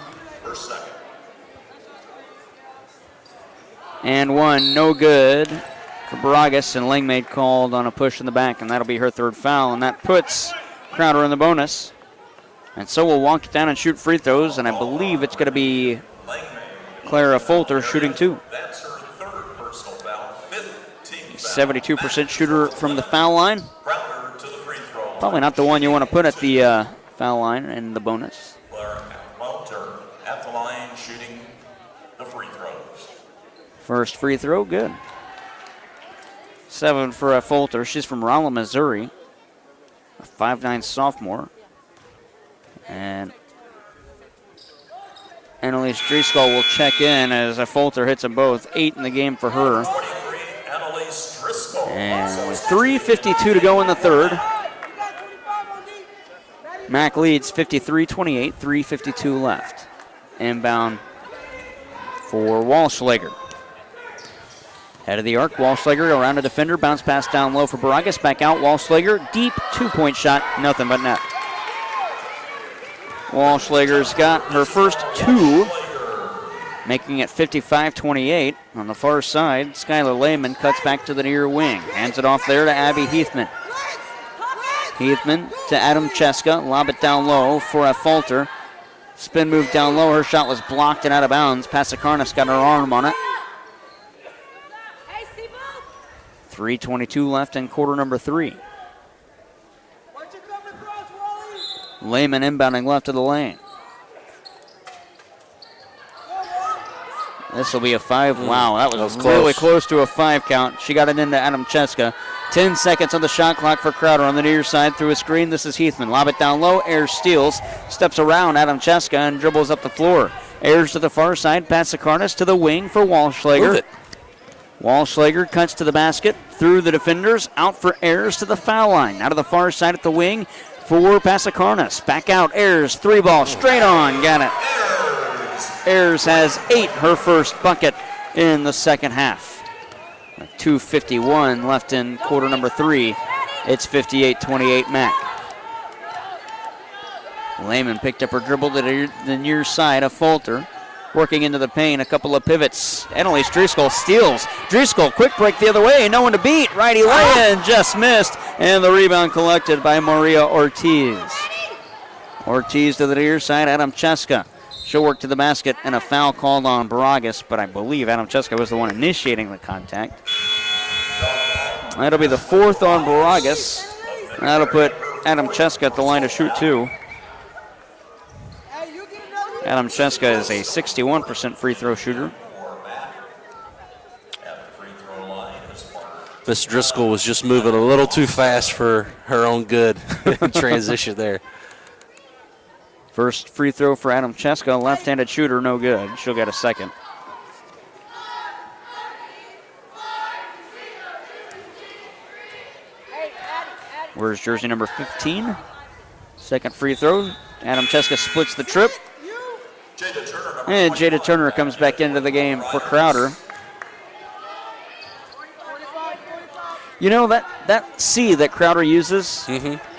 Speaker 1: And one, no good for Baragas, and Langmaid called on a push in the back, and that'll be her third foul, and that puts Crowder in the bonus. And so we'll walk it down and shoot free throws, and I believe it's going to be Clara Folter shooting 2. 72% shooter from the foul line. Probably not the one you want to put at the foul line in the bonus.
Speaker 3: Clara Folter at the line shooting the free throws.
Speaker 1: First free throw, good. 7 for Folter. She's from Rolla, Missouri. A 5'9" sophomore. And Annalise Driscoll will check in as Folter hits them both. 8 in the game for her. And with 3:52 to go in the third, Mack leads 53-28, 3:52 left. Inbound for Walschlager. Head of the arc, Walschlager around a defender, bounce pass down low for Baragas, back out, Walschlager, deep 2-point shot, nothing but net. Walschlager's got her first 2, making it 55-28. On the far side, Skylar Lehman cuts back to the near wing. Hands it off there to Abby Heathman. Heathman to Adamcheska. Lob it down low for a Folter. Spin move down low. Her shot was blocked and out of bounds. Passakarnas got her arm on it. 3:22 left in quarter number 3. Lehman inbounding left of the lane. This will be a 5. Wow, that was really close to a 5 count. She got it into Adamcheska. 10 seconds on the shot clock for Crowder on the near side through a screen. This is Heathman. Lob it down low. Ayers steals. Steps around Adamcheska and dribbles up the floor. Ayers to the far side. Passakarnas to the wing for Walschlager. Walschlager cuts to the basket. Through the defenders. Out for Ayers to the foul line. Out of the far side at the wing for Passakarnas. Back out. Ayers. 3-ball. Straight on. Got it. Ayers has 8, her first bucket in the second half. 2:51 left in quarter number 3. It's 58-28 Mack. Lehman picked up her dribble to the near side of Folter. Working into the paint, a couple of pivots. Annalise Driscoll steals. Driscoll, quick break the other way, no one to beat. Righty lay-in, just missed. And the rebound collected by Maria Ortiz. Ortiz to the near side, Adamcheska. She'll work to the basket, and a foul called on Baragas, but I believe Adamcheska was the one initiating the contact. That'll be the 4th on Baragas. That'll put Adamcheska at the line to shoot 2. Adamcheska is a 61% free throw shooter.
Speaker 2: Miss Driscoll was just moving a little too fast for her own good in transition there.
Speaker 1: First free throw for Adamcheska, left-handed shooter, no good. She'll get a second. Where's jersey number 15? Second free throw. Adamcheska splits the trip. And Jada Turner comes back into the game for Crowder. You know, that C that Crowder uses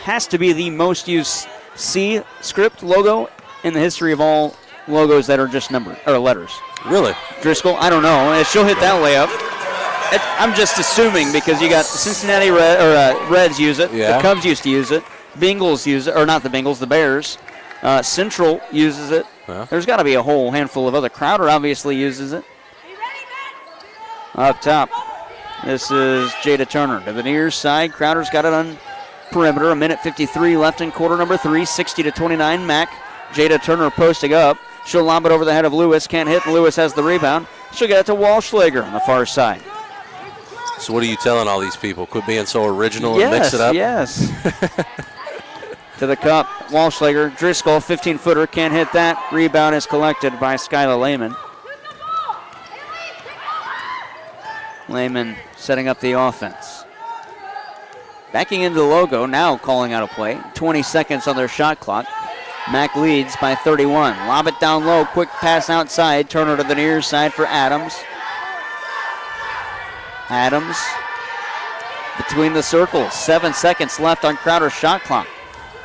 Speaker 1: has to be the most used C script logo in the history of all logos that are just numbered or letters.
Speaker 2: Really?
Speaker 1: Driscoll, I don't know. She'll hit that layup. I'm just assuming because you got the Cincinnati Reds use it.
Speaker 2: Yeah.
Speaker 1: The Cubs used to use it. Bengals use it, or not the Bengals, the Bears. Central uses it.
Speaker 2: Yeah.
Speaker 1: There's got to be a whole handful of other. Crowder obviously uses it. Up top, this is Jada Turner to the near side. Crowder's got it on perimeter. 1:53 left in quarter number 3. 60-29 Mack. Jada Turner posting up. She'll lob it over the head of Lewis. Can't hit, and Lewis has the rebound. She'll get it to Walschlager on the far side.
Speaker 2: So what are you telling all these people? Quit being so original and mix it up?
Speaker 1: Yes. To the cup, Walschlager. Driscoll, 15-footer, can't hit that. Rebound is collected by Skylar Lehman. Lehman setting up the offense. Backing into the logo, now calling out a play. 20 seconds on their shot clock. Mac leads by 31. Lob it down low, quick pass outside. Turner to the near side for Adams. Adams between the circles. 7 seconds left on Crowder's shot clock.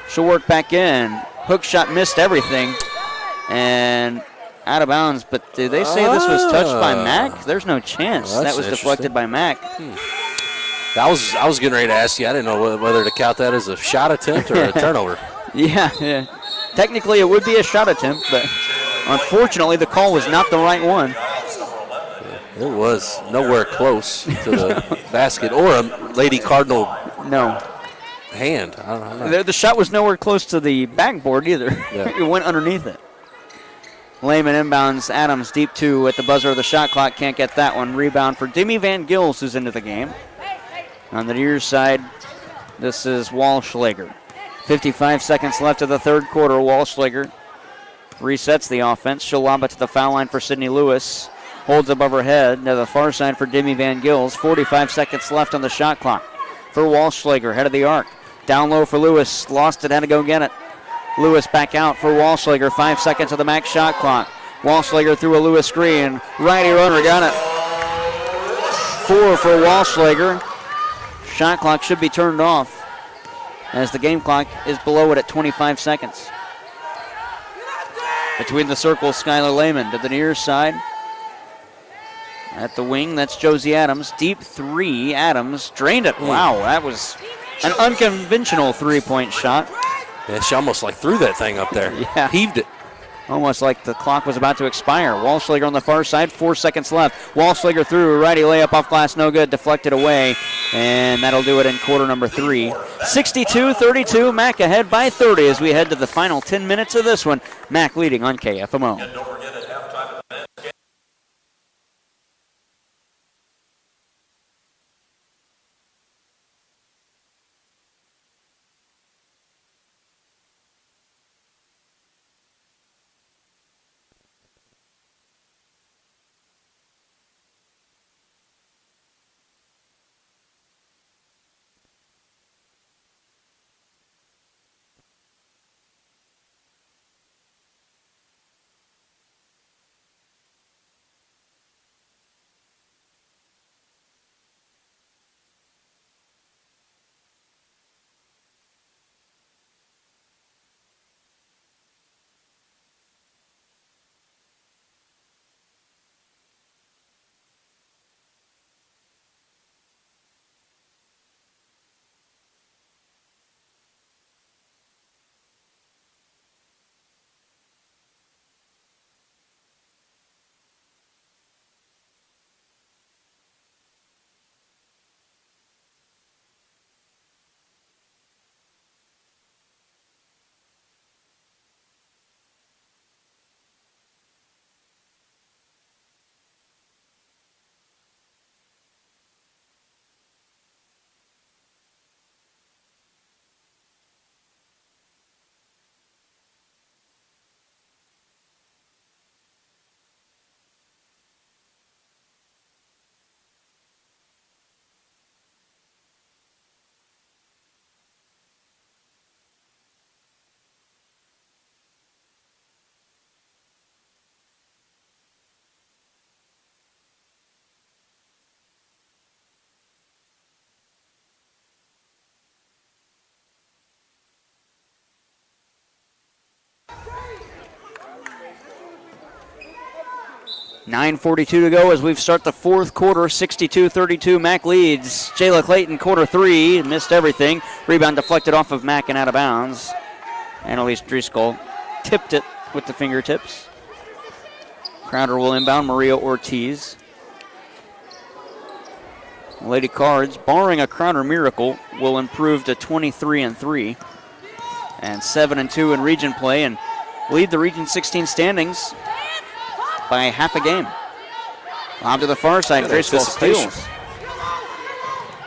Speaker 1: She'll work back in. Hook shot missed everything. And out of bounds. But did they say this was touched by Mac? There's no chance.
Speaker 2: Well,
Speaker 1: that was deflected by Mac.
Speaker 2: I was getting ready to ask you. I didn't know whether to count that as a shot attempt or a turnover.
Speaker 1: Yeah. Technically, it would be a shot attempt, but unfortunately, the call was not the right one.
Speaker 2: It was nowhere close to the basket or a Lady Cardinal hand. I don't know.
Speaker 1: The shot was nowhere close to the backboard either.
Speaker 2: Yeah.
Speaker 1: It went underneath it. Lehman inbounds Adams deep 2 at the buzzer of the shot clock. Can't get that one. Rebound for Demi Van Gils, who's into the game. On the near side, this is Walschlager. 55 seconds left of the third quarter. Walschlager resets the offense. She'll lob it to the foul line for Sydney Lewis. Holds above her head to the far side for Demi Van Gils. 45 seconds left on the shot clock for Walschlager, head of the arc. Down low for Lewis. Lost it, had to go get it. Lewis back out for Walschlager. 5 seconds of the max shot clock. Walschlager through a Lewis screen. Righty runner got it. 4 for Walschlager. Shot clock should be turned off as the game clock is below it at 25 seconds. Between the circles, Skylar Lehman to the near side. At the wing, that's Josie Adams. Deep 3, Adams drained it. Wow, that was an unconventional three-point shot.
Speaker 2: Yeah, she almost threw that thing up there.
Speaker 1: Yeah.
Speaker 2: Heaved it.
Speaker 1: Almost like the clock was about to expire. Walschlager on the far side, 4 seconds left. Walschlager through, a righty layup off glass, no good, deflected away, and that'll do it in quarter number 3. 62-32, Mac ahead by 30 as we head to the final 10 minutes of this one. Mac leading on KFMO.
Speaker 3: And don't forget at halftime of the men's game.
Speaker 1: 9:42 to go as we start the fourth quarter. 62-32, Mac leads. Jayla Clayton, quarter 3, missed everything. Rebound deflected off of Mac and out of bounds. Annalise Driscoll tipped it with the fingertips. Crowder will inbound. Maria Ortiz. Lady Cards, barring a Crowder miracle, will improve to 23-3 and 7-2 in region play. And lead the Region 16 standings by half a game. Lob to the far side.
Speaker 2: Good
Speaker 1: Graceful
Speaker 2: anticipation.
Speaker 1: steals.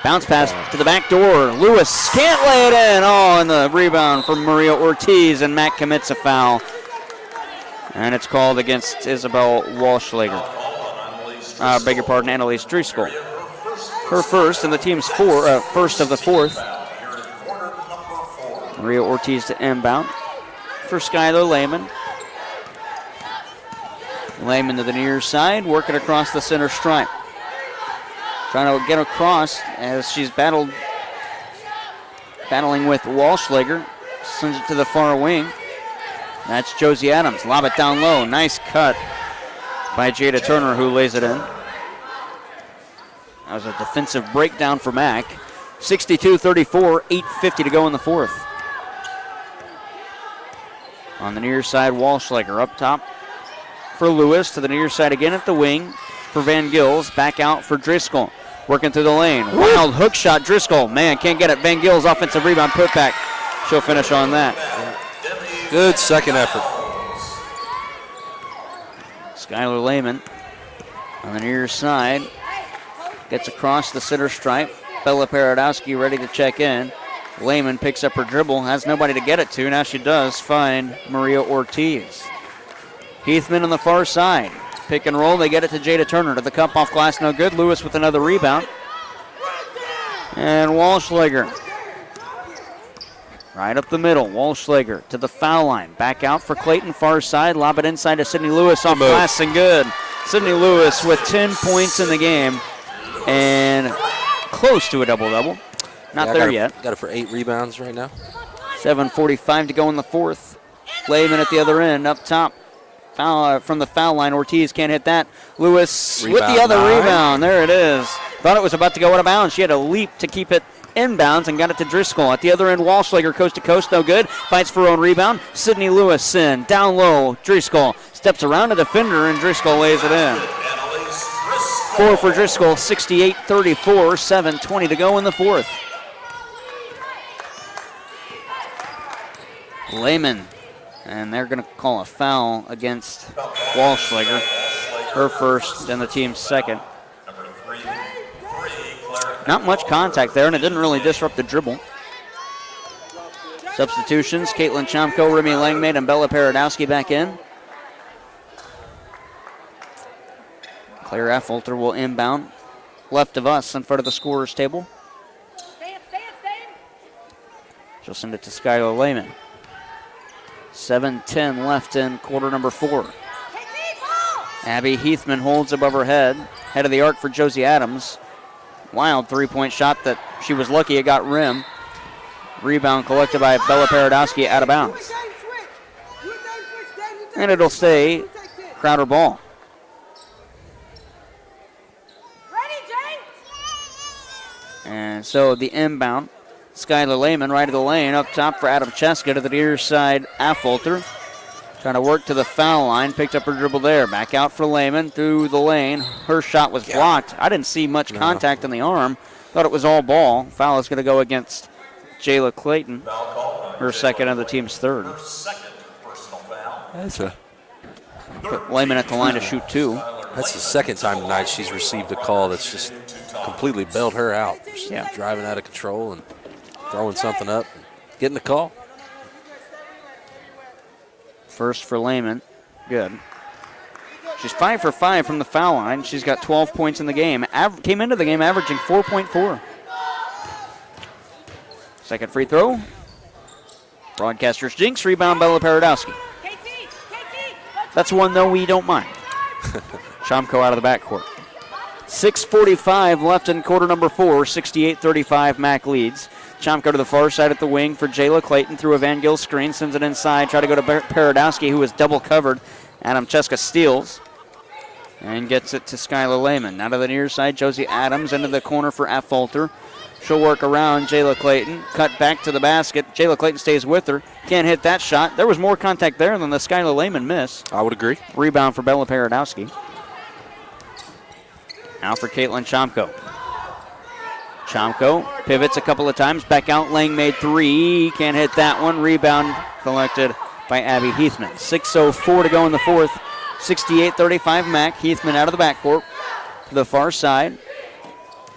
Speaker 1: Bounce pass to the back door. Lewis can't lay it in. Oh, and the rebound from Maria Ortiz, and Matt commits a foul. And it's called against Isabel Walschlager. Beg your pardon, Annalise Driscoll. Her first, and the team's first of the fourth. Maria Ortiz to inbound for Skylar Lehman. Lehman to the near side, working across the center stripe. Trying to get across as she's battling with Walschlager. Sends it to the far wing. That's Josie Adams. Lob it down low. Nice cut by Jada Turner, who lays it in. That was a defensive breakdown for Mac. 62-34, 8:50 to go in the fourth. On the near side, Walschlager up top for Lewis. To the near side again at the wing for Van Gils. Back out for Driscoll. Working through the lane. Wild hook shot. Driscoll, man, can't get it. Van Gils offensive rebound, put back. She'll finish on that.
Speaker 2: Good second effort.
Speaker 1: Skylar Lehman on the near side. Gets across the center stripe. Bella Paradowski ready to check in. Lehman picks up her dribble. Has nobody to get it to. Now she does find Maria Ortiz. Heathman on the far side. Pick and roll. They get it to Jada Turner. To the cup off glass. No good. Lewis with another rebound. And Walschlager. Right up the middle. Walschlager to the foul line. Back out for Clayton. Far side. Lob it inside to Sydney Lewis. Off glass and good. Sydney Lewis with 10 points in the game. And close to a double-double. Not there yet.
Speaker 2: Got it for 8 rebounds right now.
Speaker 1: 7:45 to go in the fourth. Lehman at the other end, up top. Foul from the foul line. Ortiz can't hit that. Lewis with the other rebound. There it is. Thought it was about to go out of bounds. She had a leap to keep it inbounds and got it to Driscoll. At the other end, Walschlager coast to coast, no good. Fights for her own rebound. Sydney Lewis in. Down low, Driscoll steps around a defender, and Driscoll lays it in. 4 for Driscoll, 68-34, 7:20 to go in the fourth. Lehman, and they're going to call a foul against Walschlager. Her first and the team's second. Not much contact there, and it didn't really disrupt the dribble. Substitutions, Caitlin Chomko, Remy Langmaid, and Bella Paradowski back in. Claire Affolter will inbound left of us in front of the scorer's table. She'll send it to Skylar Lehman. 7:10 left in quarter number 4. Abby Heathman holds above her head. Head of the arc for Josie Adams. Wild three-point shot that she was lucky it got rim. Rebound collected by Bella Paradowski out of bounds. And it'll stay Crowder ball. And so the inbound, Skylar Lehman right of the lane, up top for Adam Cheska to the near side, Affolter. Trying to work to the foul line, picked up her dribble there. Back out for Lehman through the lane. Her shot was blocked. I didn't see much contact in the arm. Thought it was all ball. Foul is going to go against Jayla Clayton, her second and the team's third. Put Lehman at the line to shoot 2.
Speaker 2: That's the second time tonight she's received a call that's just completely bailed her out. She's driving out of control and throwing something up and getting the call.
Speaker 1: First for Lehman. Good. She's 5 for 5 from the foul line. She's got 12 points in the game. Came into the game averaging 4.4. Second free throw. Broadcasters jinx. Rebound Bella Paradowski. That's one, though, we don't mind. Chomko out of the backcourt. 6:45 left in quarter number 4. 68-35, Mac leads. Chomko to the far side at the wing for Jayla Clayton through a Van Gils screen. Sends it inside. Try to go to Paradowski, who is double covered. Adam Cheska steals and gets it to Skylar Lehman. Now to the near side, Josie Adams into the corner for Affolter. She'll work around Jayla Clayton. Cut back to the basket. Jayla Clayton stays with her. Can't hit that shot. There was more contact there than the Skylar Lehman miss.
Speaker 2: I would agree.
Speaker 1: Rebound for Bella Paradowski. Now for Caitlin Chomko. Chomko pivots a couple of times. Back out. Lang made 3. Can't hit that one. Rebound collected by Abby Heathman. 6:04 to go in the fourth. 68-35 Mac. Heathman out of the backcourt to the far side.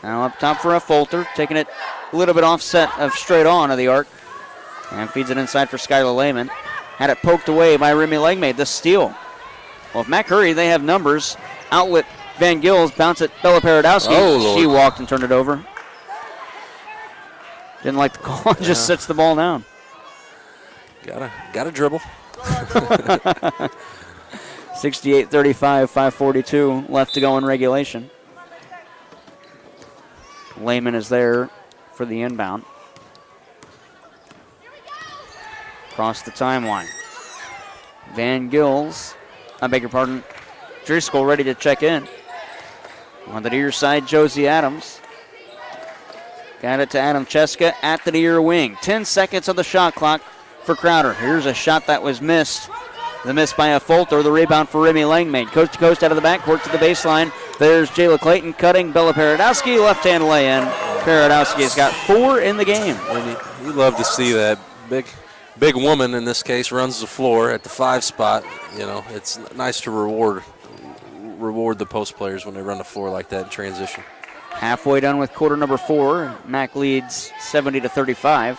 Speaker 1: Now up top for a Folter, taking it a little bit offset of straight on of the arc. And feeds it inside for Skylar Lehman. Had it poked away by Remy Langmaid. The steal. Well, if Mac hurry, they have numbers. Outlet Van Gills, bounce it Bella Paradowski.
Speaker 2: Oh, Lord.
Speaker 1: She walked and turned it over. Didn't like the call, just sets the ball down.
Speaker 2: Gotta dribble.
Speaker 1: 68-35, 5:42 left to go in regulation. Lehman is there for the inbound. Across the timeline. Van Gills, I beg your pardon, Driscoll ready to check in. On the near side, Josie Adams. Got it to Adam Cheska at the near wing. 10 seconds on the shot clock for Crowder. Here's a shot that was missed. The miss by a Folter. The rebound for Remy Langmaid. Coast to coast out of the backcourt to the baseline. There's Jayla Clayton cutting. Bella Paradowski, left-hand lay-in. Paradowski's got 4 in the game.
Speaker 2: And you love to see that. Big woman in this case runs the floor at the 5 spot. You know, it's nice to reward the post players when they run the floor like that in transition.
Speaker 1: Halfway done with quarter number 4. Mac leads 70-35.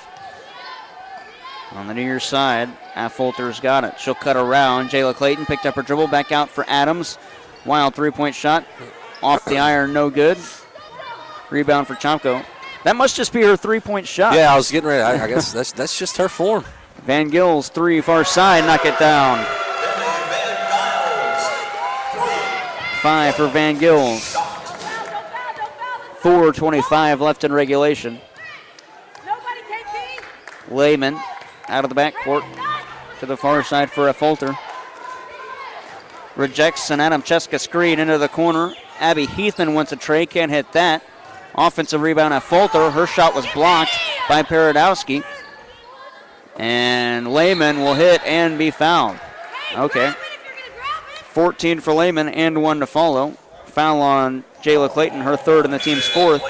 Speaker 1: On the near side, Folter's got it. She'll cut around. Jayla Clayton picked up her dribble. Back out for Adams. Wild three-point shot. Off the iron, no good. Rebound for Chomko. That must just be her three-point shot.
Speaker 2: Yeah, I was getting ready. I guess that's just her form.
Speaker 1: Van Gills, 3, far side, knock it down. 5 for Van Gills. 4:25 left in regulation. Lehman out of the backcourt to the far side for a Folter. Rejects an Adam Cheska screen into the corner. Abby Heathman wants a tray, can't hit that. Offensive rebound at Folter. Her shot was blocked by Paradowski. And Lehman will hit and be fouled. Okay. 14 for Lehman and 1 to follow. Foul on Jayla Clayton, her 3rd and the team's 4th.
Speaker 3: Her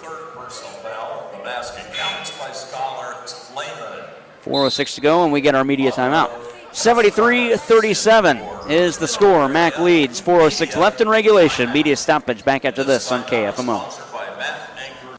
Speaker 3: 3rd personal foul. The basket counts by Skylar Lehman.
Speaker 1: 4:06 to go, and we get our media timeout. 73-37 is the score. Mac leads. 4:06 left in regulation. Media stoppage back after this on KFMO.
Speaker 3: Sponsored by Matt Anchor.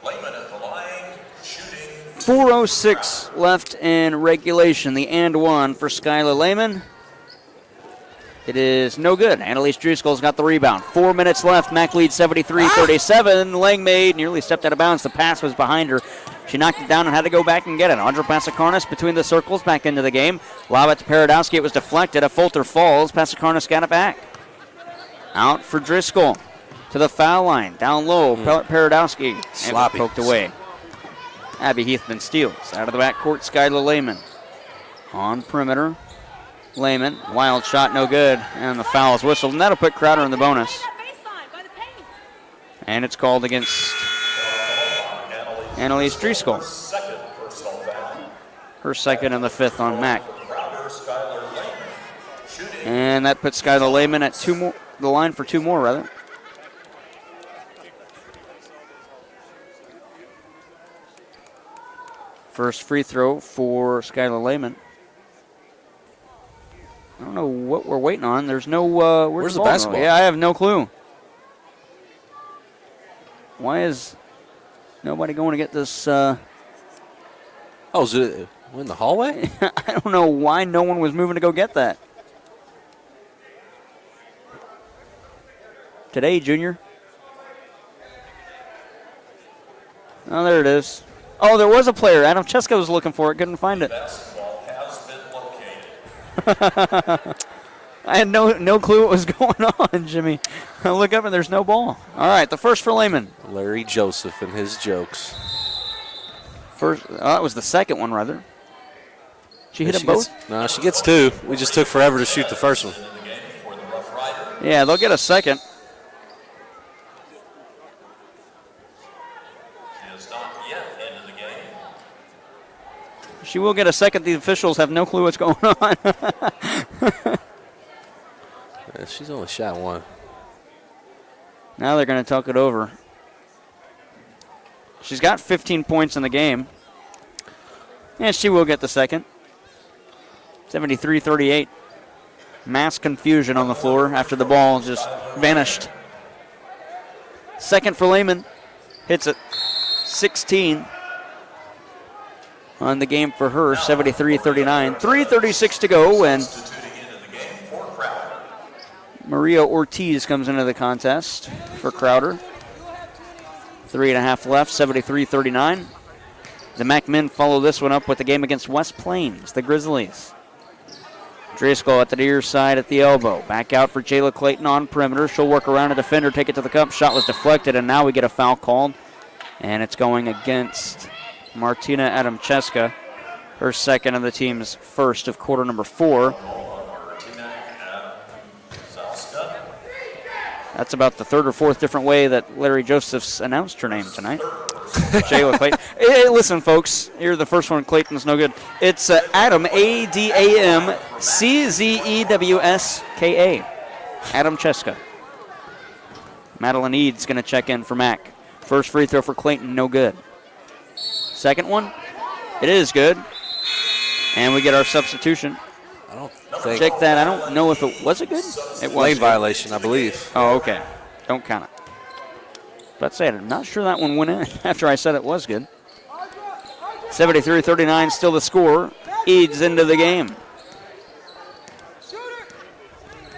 Speaker 3: Lehman at the line, shooting.
Speaker 1: 4:06 left in regulation. The and 1 for Skylar Lehman. It is no good. Annalise Driscoll's got the rebound. 4 minutes left. Mac leads 73-37. Langmaid nearly stepped out of bounds. The pass was behind her. She knocked it down and had to go back and get it. Andra Passakarnas between the circles back into the game. Lob it to Paradowski. It was deflected. A Folter falls. Passakarnas got it back. Out for Driscoll. To the foul line. Down low. Paradowski.
Speaker 2: Sloppy.
Speaker 1: Poked away. Abby Heathman steals. Out of the backcourt, Skylar Lehman. On perimeter. Lehman. Wild shot, no good. And the foul is whistled. And that'll put Crowder in the bonus. And it's called against Annalise Driscoll.
Speaker 3: Second personal foul.
Speaker 1: Her 2nd and the 5th on Mac.
Speaker 3: Crowder, Skylar Lehman. Shooting.
Speaker 1: And that puts Skylar Lehman at 2 more. The line for 2 more, rather. First free throw for Skylar Lehman. know what we're waiting on. There's no.
Speaker 2: Where's the
Speaker 1: ball go?
Speaker 2: basketball?
Speaker 1: Yeah, I have no clue. Why is nobody going to get this?
Speaker 2: Oh, is it in the hallway?
Speaker 1: I don't know why no one was moving to go get that. Today, Junior. Oh, there it is. Oh, there was a player. Adam Cheska was looking for it. Couldn't find it.
Speaker 3: Basketball has been located.
Speaker 1: I had no clue what was going on, Jimmy. I look up and there's no ball. All right, the first for Lehman.
Speaker 2: Larry Joseph and his jokes.
Speaker 1: First, that was the second one, rather. She hit them both?
Speaker 2: No, she gets 2. We just took forever to shoot the first one.
Speaker 1: Yeah, they'll get a second.
Speaker 3: She has not yet ended the game.
Speaker 1: She will get a second. The officials have no clue what's going on.
Speaker 2: Yeah, she's only shot 1.
Speaker 1: Now they're going to talk it over. She's got 15 points in the game. And she will get the second. 73-38. Mass confusion on the floor after the ball just vanished. Second for Lehman. Hits it. 16 on the game for her. 73-39. 3:36 to go, and
Speaker 3: Substituting into the game for Crowder.
Speaker 1: Maria Ortiz comes into the contest for Crowder. 3.5 left, 73-39. The MacMin follow this one up with the game against West Plains, the Grizzlies. Driscoll at the near side at the elbow. Back out for Jayla Clayton on perimeter. She'll work around a defender, take it to the cup. Shot was deflected, and now we get a foul called. And it's going against Martina Adamcheska, her second of the team's first of quarter number 4. That's about the third or fourth different way that Larry Joseph's announced her name tonight. Jayla Clayton. Hey, listen, folks. Here, the first one, Clayton's no good. It's Adam, A-D-A-M-C-Z-E-W-S-K-A. Adam Cheska. Madeline Eads going to check in for Mac. First free throw for Clayton, no good. Second one, it is good. And we get our substitution.
Speaker 2: I don't think.
Speaker 1: Check that. I don't know if it was it good. It was
Speaker 2: Lane
Speaker 1: good.
Speaker 2: violation, I believe.
Speaker 1: Oh, okay. Don't count it. But say it. I'm not sure that one went in after I said it was good. 73-39, still the score. Eads into the game.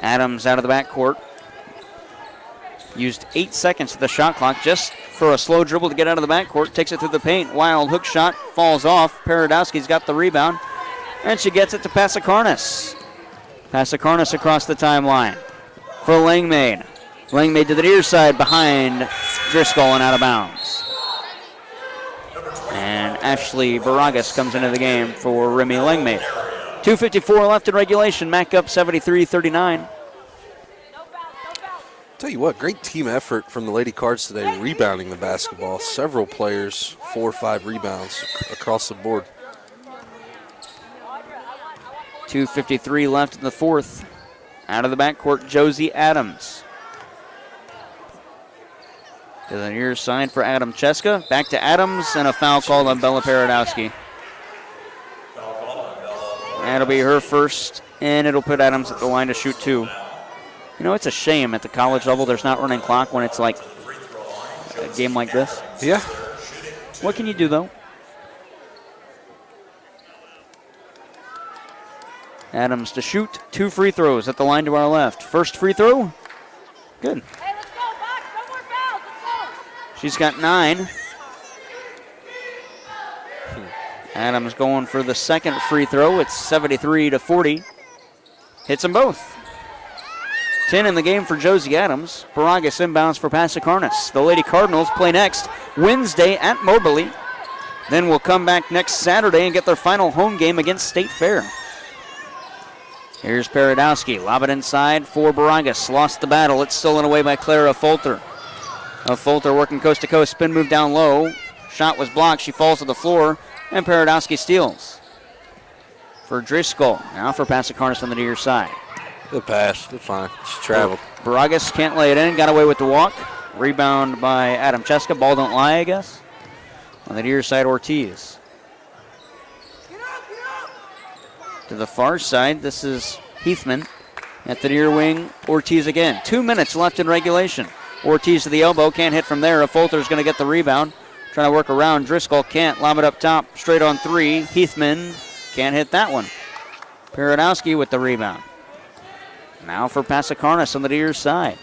Speaker 1: Adams out of the backcourt. Used 8 seconds of the shot clock just for a slow dribble to get out of the backcourt. Takes it through the paint. Wild hook shot. Falls off. Paradowski's got the rebound. And she gets it to Passakarnas. Passakarnas across the timeline for Langmaid. Langmaid to the near side behind Driscoll and out of bounds. And Ashley Baragas comes into the game for Remy Langmaid. 2:54 left in regulation. Mac up 73-39.
Speaker 2: Tell you what, great team effort from the Lady Cards today, rebounding the basketball. Several players, 4 or 5 rebounds across the board.
Speaker 1: 2:53 left in the fourth. Out of the backcourt, Josie Adams. To the near side for Adam Cheska. Back to Adams, and a foul called on Bella Paradowski. That'll be her first, and it'll put Adams at the line to shoot 2. You know, it's a shame at the college level there's not running clock when it's like a game like this.
Speaker 2: Yeah.
Speaker 1: What can you do, though? Adams to shoot 2 free throws at the line to our left. First free throw, good.
Speaker 4: Hey, let's go, Max. No more fouls. Let's go.
Speaker 1: She's got 9. Adams going for the second free throw. It's 73-40. Hits them both. 10 in the game for Josie Adams. Baragas inbounds for Passakarnas. The Lady Cardinals play next Wednesday at Moberly. Then we'll come back next Saturday and get their final home game against State Fair. Here's Paradowski. Lob it inside for Baragas. Lost the battle. It's stolen away by Clara Folter. Folter working coast to coast. Spin move down low. Shot was blocked. She falls to the floor. And Paradowski steals. For Driscoll. Now for Passakarnas on the near side.
Speaker 2: Good pass. Good fine. She traveled.
Speaker 1: Baragas can't lay it in. Got away with the walk. Rebound by Adam Cheska. Ball don't lie, I guess. On the near side, Ortiz. To the far side, this is Heathman at the near wing. Ortiz again. 2 minutes left in regulation. Ortiz to the elbow. Can't hit from there. Folter's going to get the rebound. Trying to work around. Driscoll can't. Lob it up top. Straight on three. Heathman can't hit that one. Perodowski with the rebound. Now for Pasikarnas on the near side.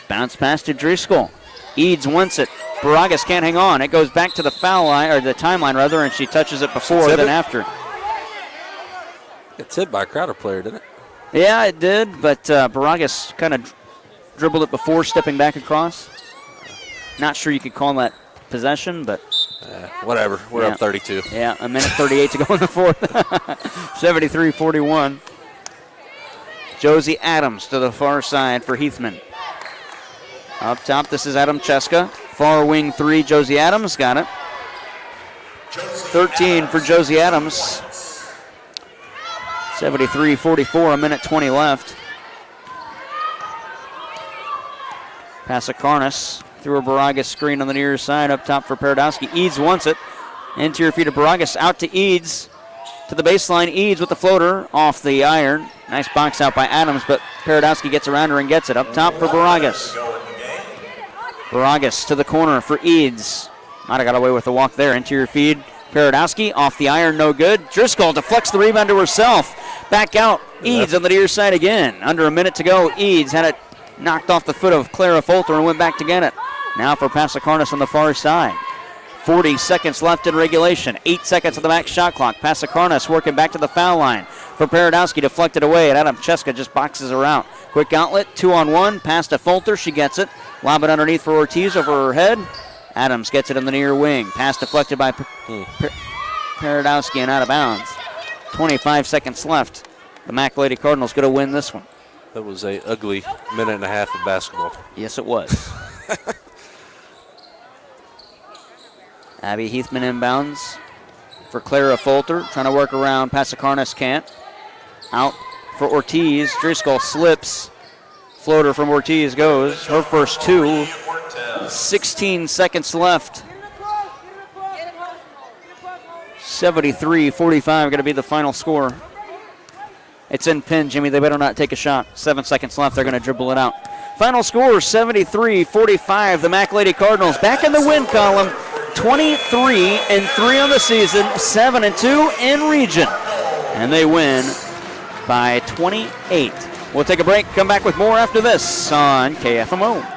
Speaker 1: Bounce pass to Driscoll. Eads wants it. Baragas can't hang on. It goes back to the foul line, or the timeline rather, and she touches it before than after.
Speaker 2: Got tipped by a Crowder player, didn't it?
Speaker 1: Yeah, it did, but Baragas kind of dribbled it before stepping back across. Not sure you could call that possession, but
Speaker 2: Whatever. We're up 32.
Speaker 1: Yeah, a minute 38 to go in the fourth. 73-41. Josie Adams to the far side for Heathman. Up top, this is Adam Cheska. Far wing three, Josie Adams got it. 13 for Josie Adams. 73-44, a minute 20 left. Pasikarnas through a Baragas screen on the near side. Up top for Perodowski. Eads wants it. Interior feed of Baragas out to Eads. To the baseline, Eads with the floater off the iron. Nice box out by Adams, but Perodowski gets around her and gets it. Up top for Baragas. Baragas to the corner for Eads. Might have got away with the walk there. Interior feed. Perodowski off the iron, no good. Driscoll deflects the rebound to herself. Back out. Eads on the near side again. Under a minute to go. Eads had it knocked off the foot of Clara Folter and went back to get it. Now for Pasikarnas on the far side. 40 seconds left in regulation. 8 seconds on the max shot clock. Pasikarnas working back to the foul line. For Perodowski, deflected away, and Adam Cheska just boxes her out. Quick outlet, 2-on-1, pass to Folter. She gets it. Lob it underneath for Ortiz over her head. Adams gets it in the near wing. Pass deflected by Perodowski and out of bounds. 25 seconds left. The Mac Lady Cardinals going to win this one.
Speaker 2: That was a ugly minute and a half of basketball.
Speaker 1: Yes, it was. Abby Heathman inbounds for Clara Folter. Trying to work around. Pasikarnas can't. Out for Ortiz. Driscoll slips. Floater from Ortiz goes. Her first two. 16 seconds left. 73-45 going to be the final score. It's in pin, Jimmy. They better not take a shot. 7 seconds left. They're going to dribble it out. Final score, 73-45. The Mac Lady Cardinals back in the win column. 23-3 on the season. 7-2 in region. And they win by 28. We'll take a break. Come back with more after this on KFMO.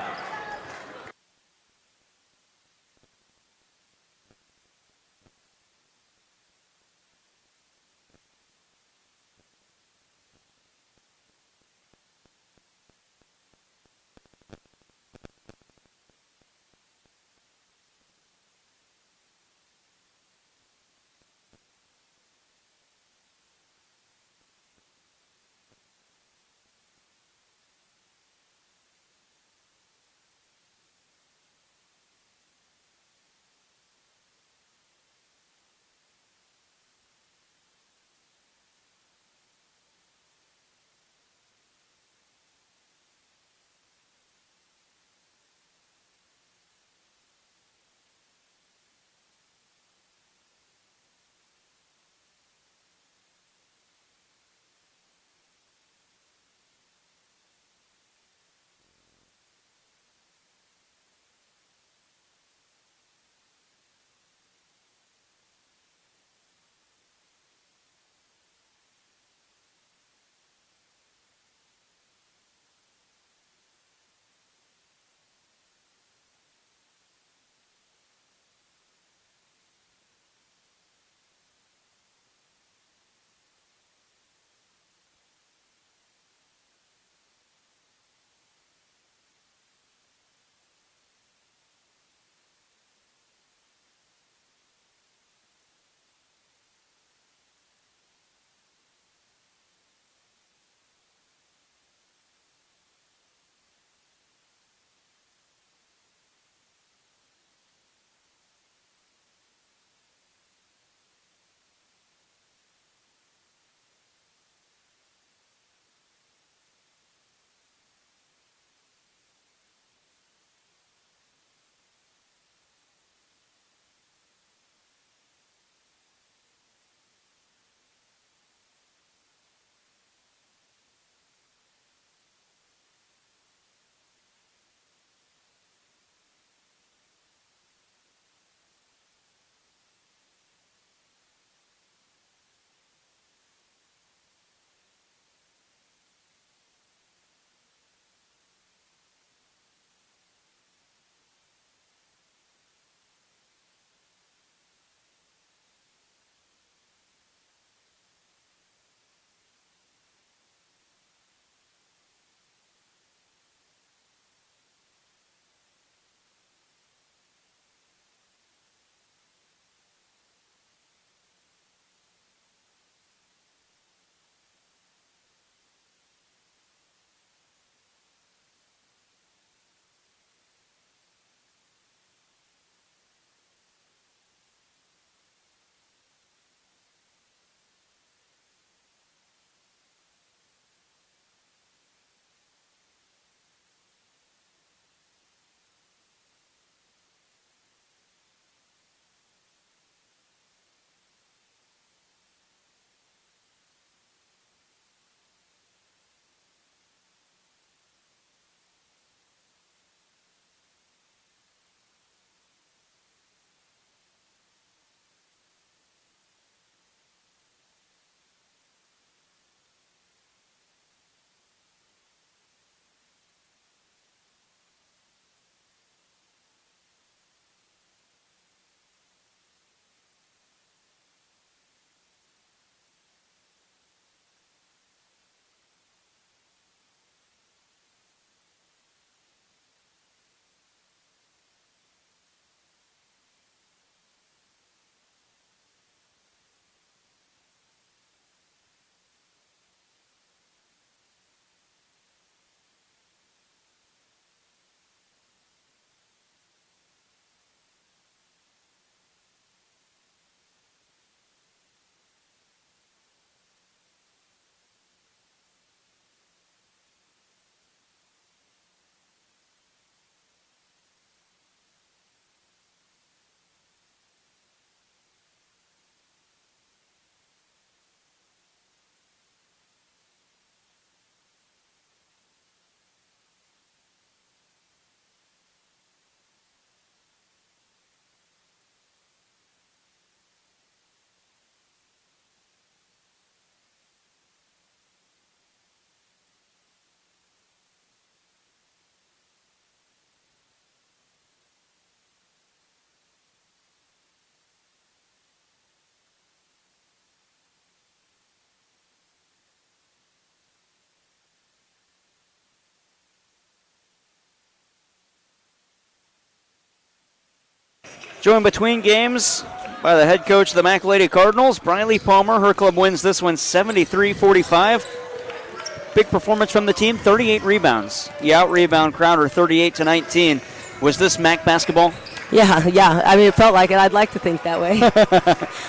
Speaker 1: Joined between games by the head coach of the Mac Lady Cardinals, Briley Palmer. Her club wins this one 73-45. Big performance from the team, 38 rebounds. You out-rebound Crowder 38-19. Was this Mac basketball?
Speaker 5: Yeah. I mean, it felt like it. I'd like to think that way.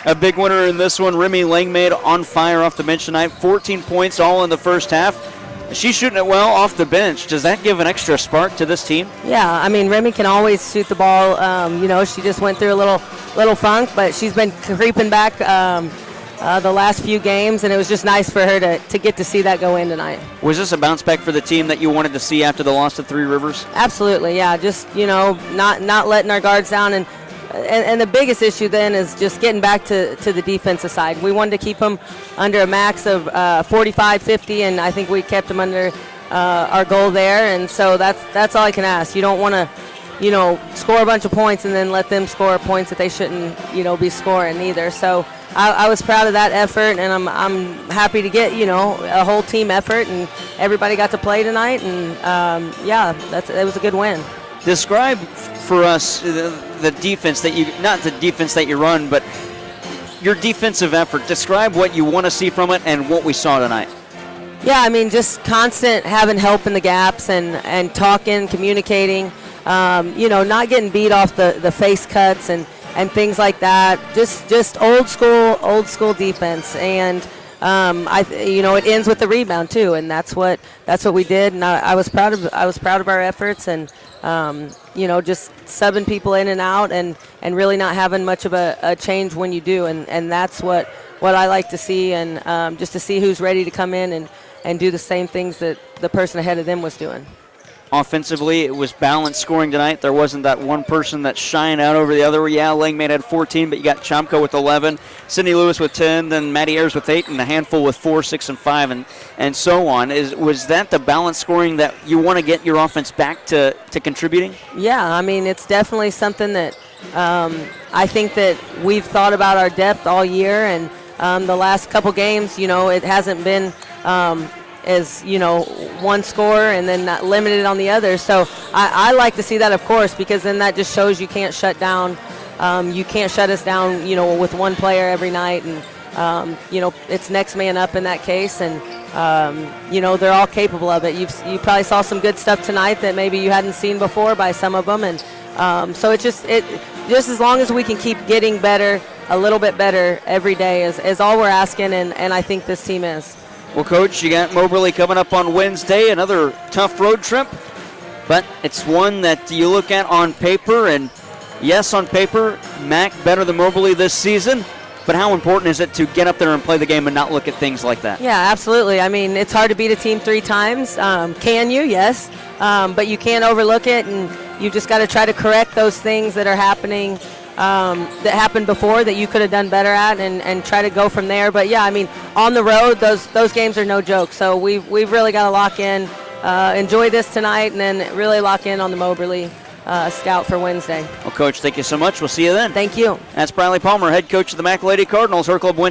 Speaker 1: A big winner in this one, Remy Langmaid on fire off the bench tonight. 14 points all in the first half. She's shooting it well off the bench. Does that give an extra spark to this team?
Speaker 5: Yeah, I mean, Remy can always shoot the ball. She just went through a little funk, but she's been creeping back the last few games, and it was just nice for her to get to see that go in tonight.
Speaker 1: Was this a bounce back for the team that you wanted to see after the loss to Three Rivers?
Speaker 5: Absolutely, yeah. Just, not letting our guards down. And the biggest issue then is just getting back to the defensive side. We wanted to keep them under a max of 45-50, and I think we kept them under our goal there. And so that's all I can ask. You don't want to, score a bunch of points and then let them score points that they shouldn't, be scoring either. So I was proud of that effort, and I'm happy to get, a whole team effort, and everybody got to play tonight. And it was a good win.
Speaker 1: Describe for us the defense that not the defense that you run, but your defensive effort. Describe what you want to see from it and what we saw tonight.
Speaker 5: Yeah, I mean, just constant having help in the gaps and talking, communicating, not getting beat off the face cuts and things like that. Just old school defense. And it ends with the rebound too, and that's what we did. And I was proud of our efforts, and just subbing people in and out, and really not having much of a change when you do, and that's what I like to see, and just to see who's ready to come in and do the same things that the person ahead of them was doing.
Speaker 1: Offensively, it was balanced scoring tonight. There wasn't that one person that shined out over the other. Yeah, Langmaid had 14, but you got Chomko with 11, Sydney Lewis with 10, then Maddie Ayers with 8, and a handful with 4, 6, and 5, and so on. Was that the balanced scoring that you want to get your offense back to contributing? Yeah,
Speaker 5: I mean, it's definitely something that I think that we've thought about our depth all year, and the last couple games, it hasn't been as one score and then not limited on the other. So I like to see that, of course, because then that just shows you can't shut down. You can't shut us down, with one player every night, and it's next man up in that case, and they're all capable of it. You probably saw some good stuff tonight that maybe you hadn't seen before by some of them, and so it just as long as we can keep getting better, a little bit better every day is all we're asking, and I think this team is.
Speaker 1: Well, Coach, you got Moberly coming up on Wednesday, another tough road trip, but it's one that you look at on paper, and yes, on paper, Mac better than Moberly this season, but how important is it to get up there and play the game and not look at things like that?
Speaker 5: Yeah, absolutely. I mean, it's hard to beat a team 3 times. Can you? Yes. But you can't overlook it, and you just got to try to correct those things that are happening that happened before that you could have done better at, and try to go from there. But yeah, I mean, on the road, those games are no joke. So we've really got to lock in, enjoy this tonight, and then really lock in on the Moberly scout for Wednesday.
Speaker 1: Well, Coach, thank you so much. We'll see you then.
Speaker 5: Thank you.
Speaker 1: That's Briley Palmer, head coach of the Mac Lady Cardinals. Her club wins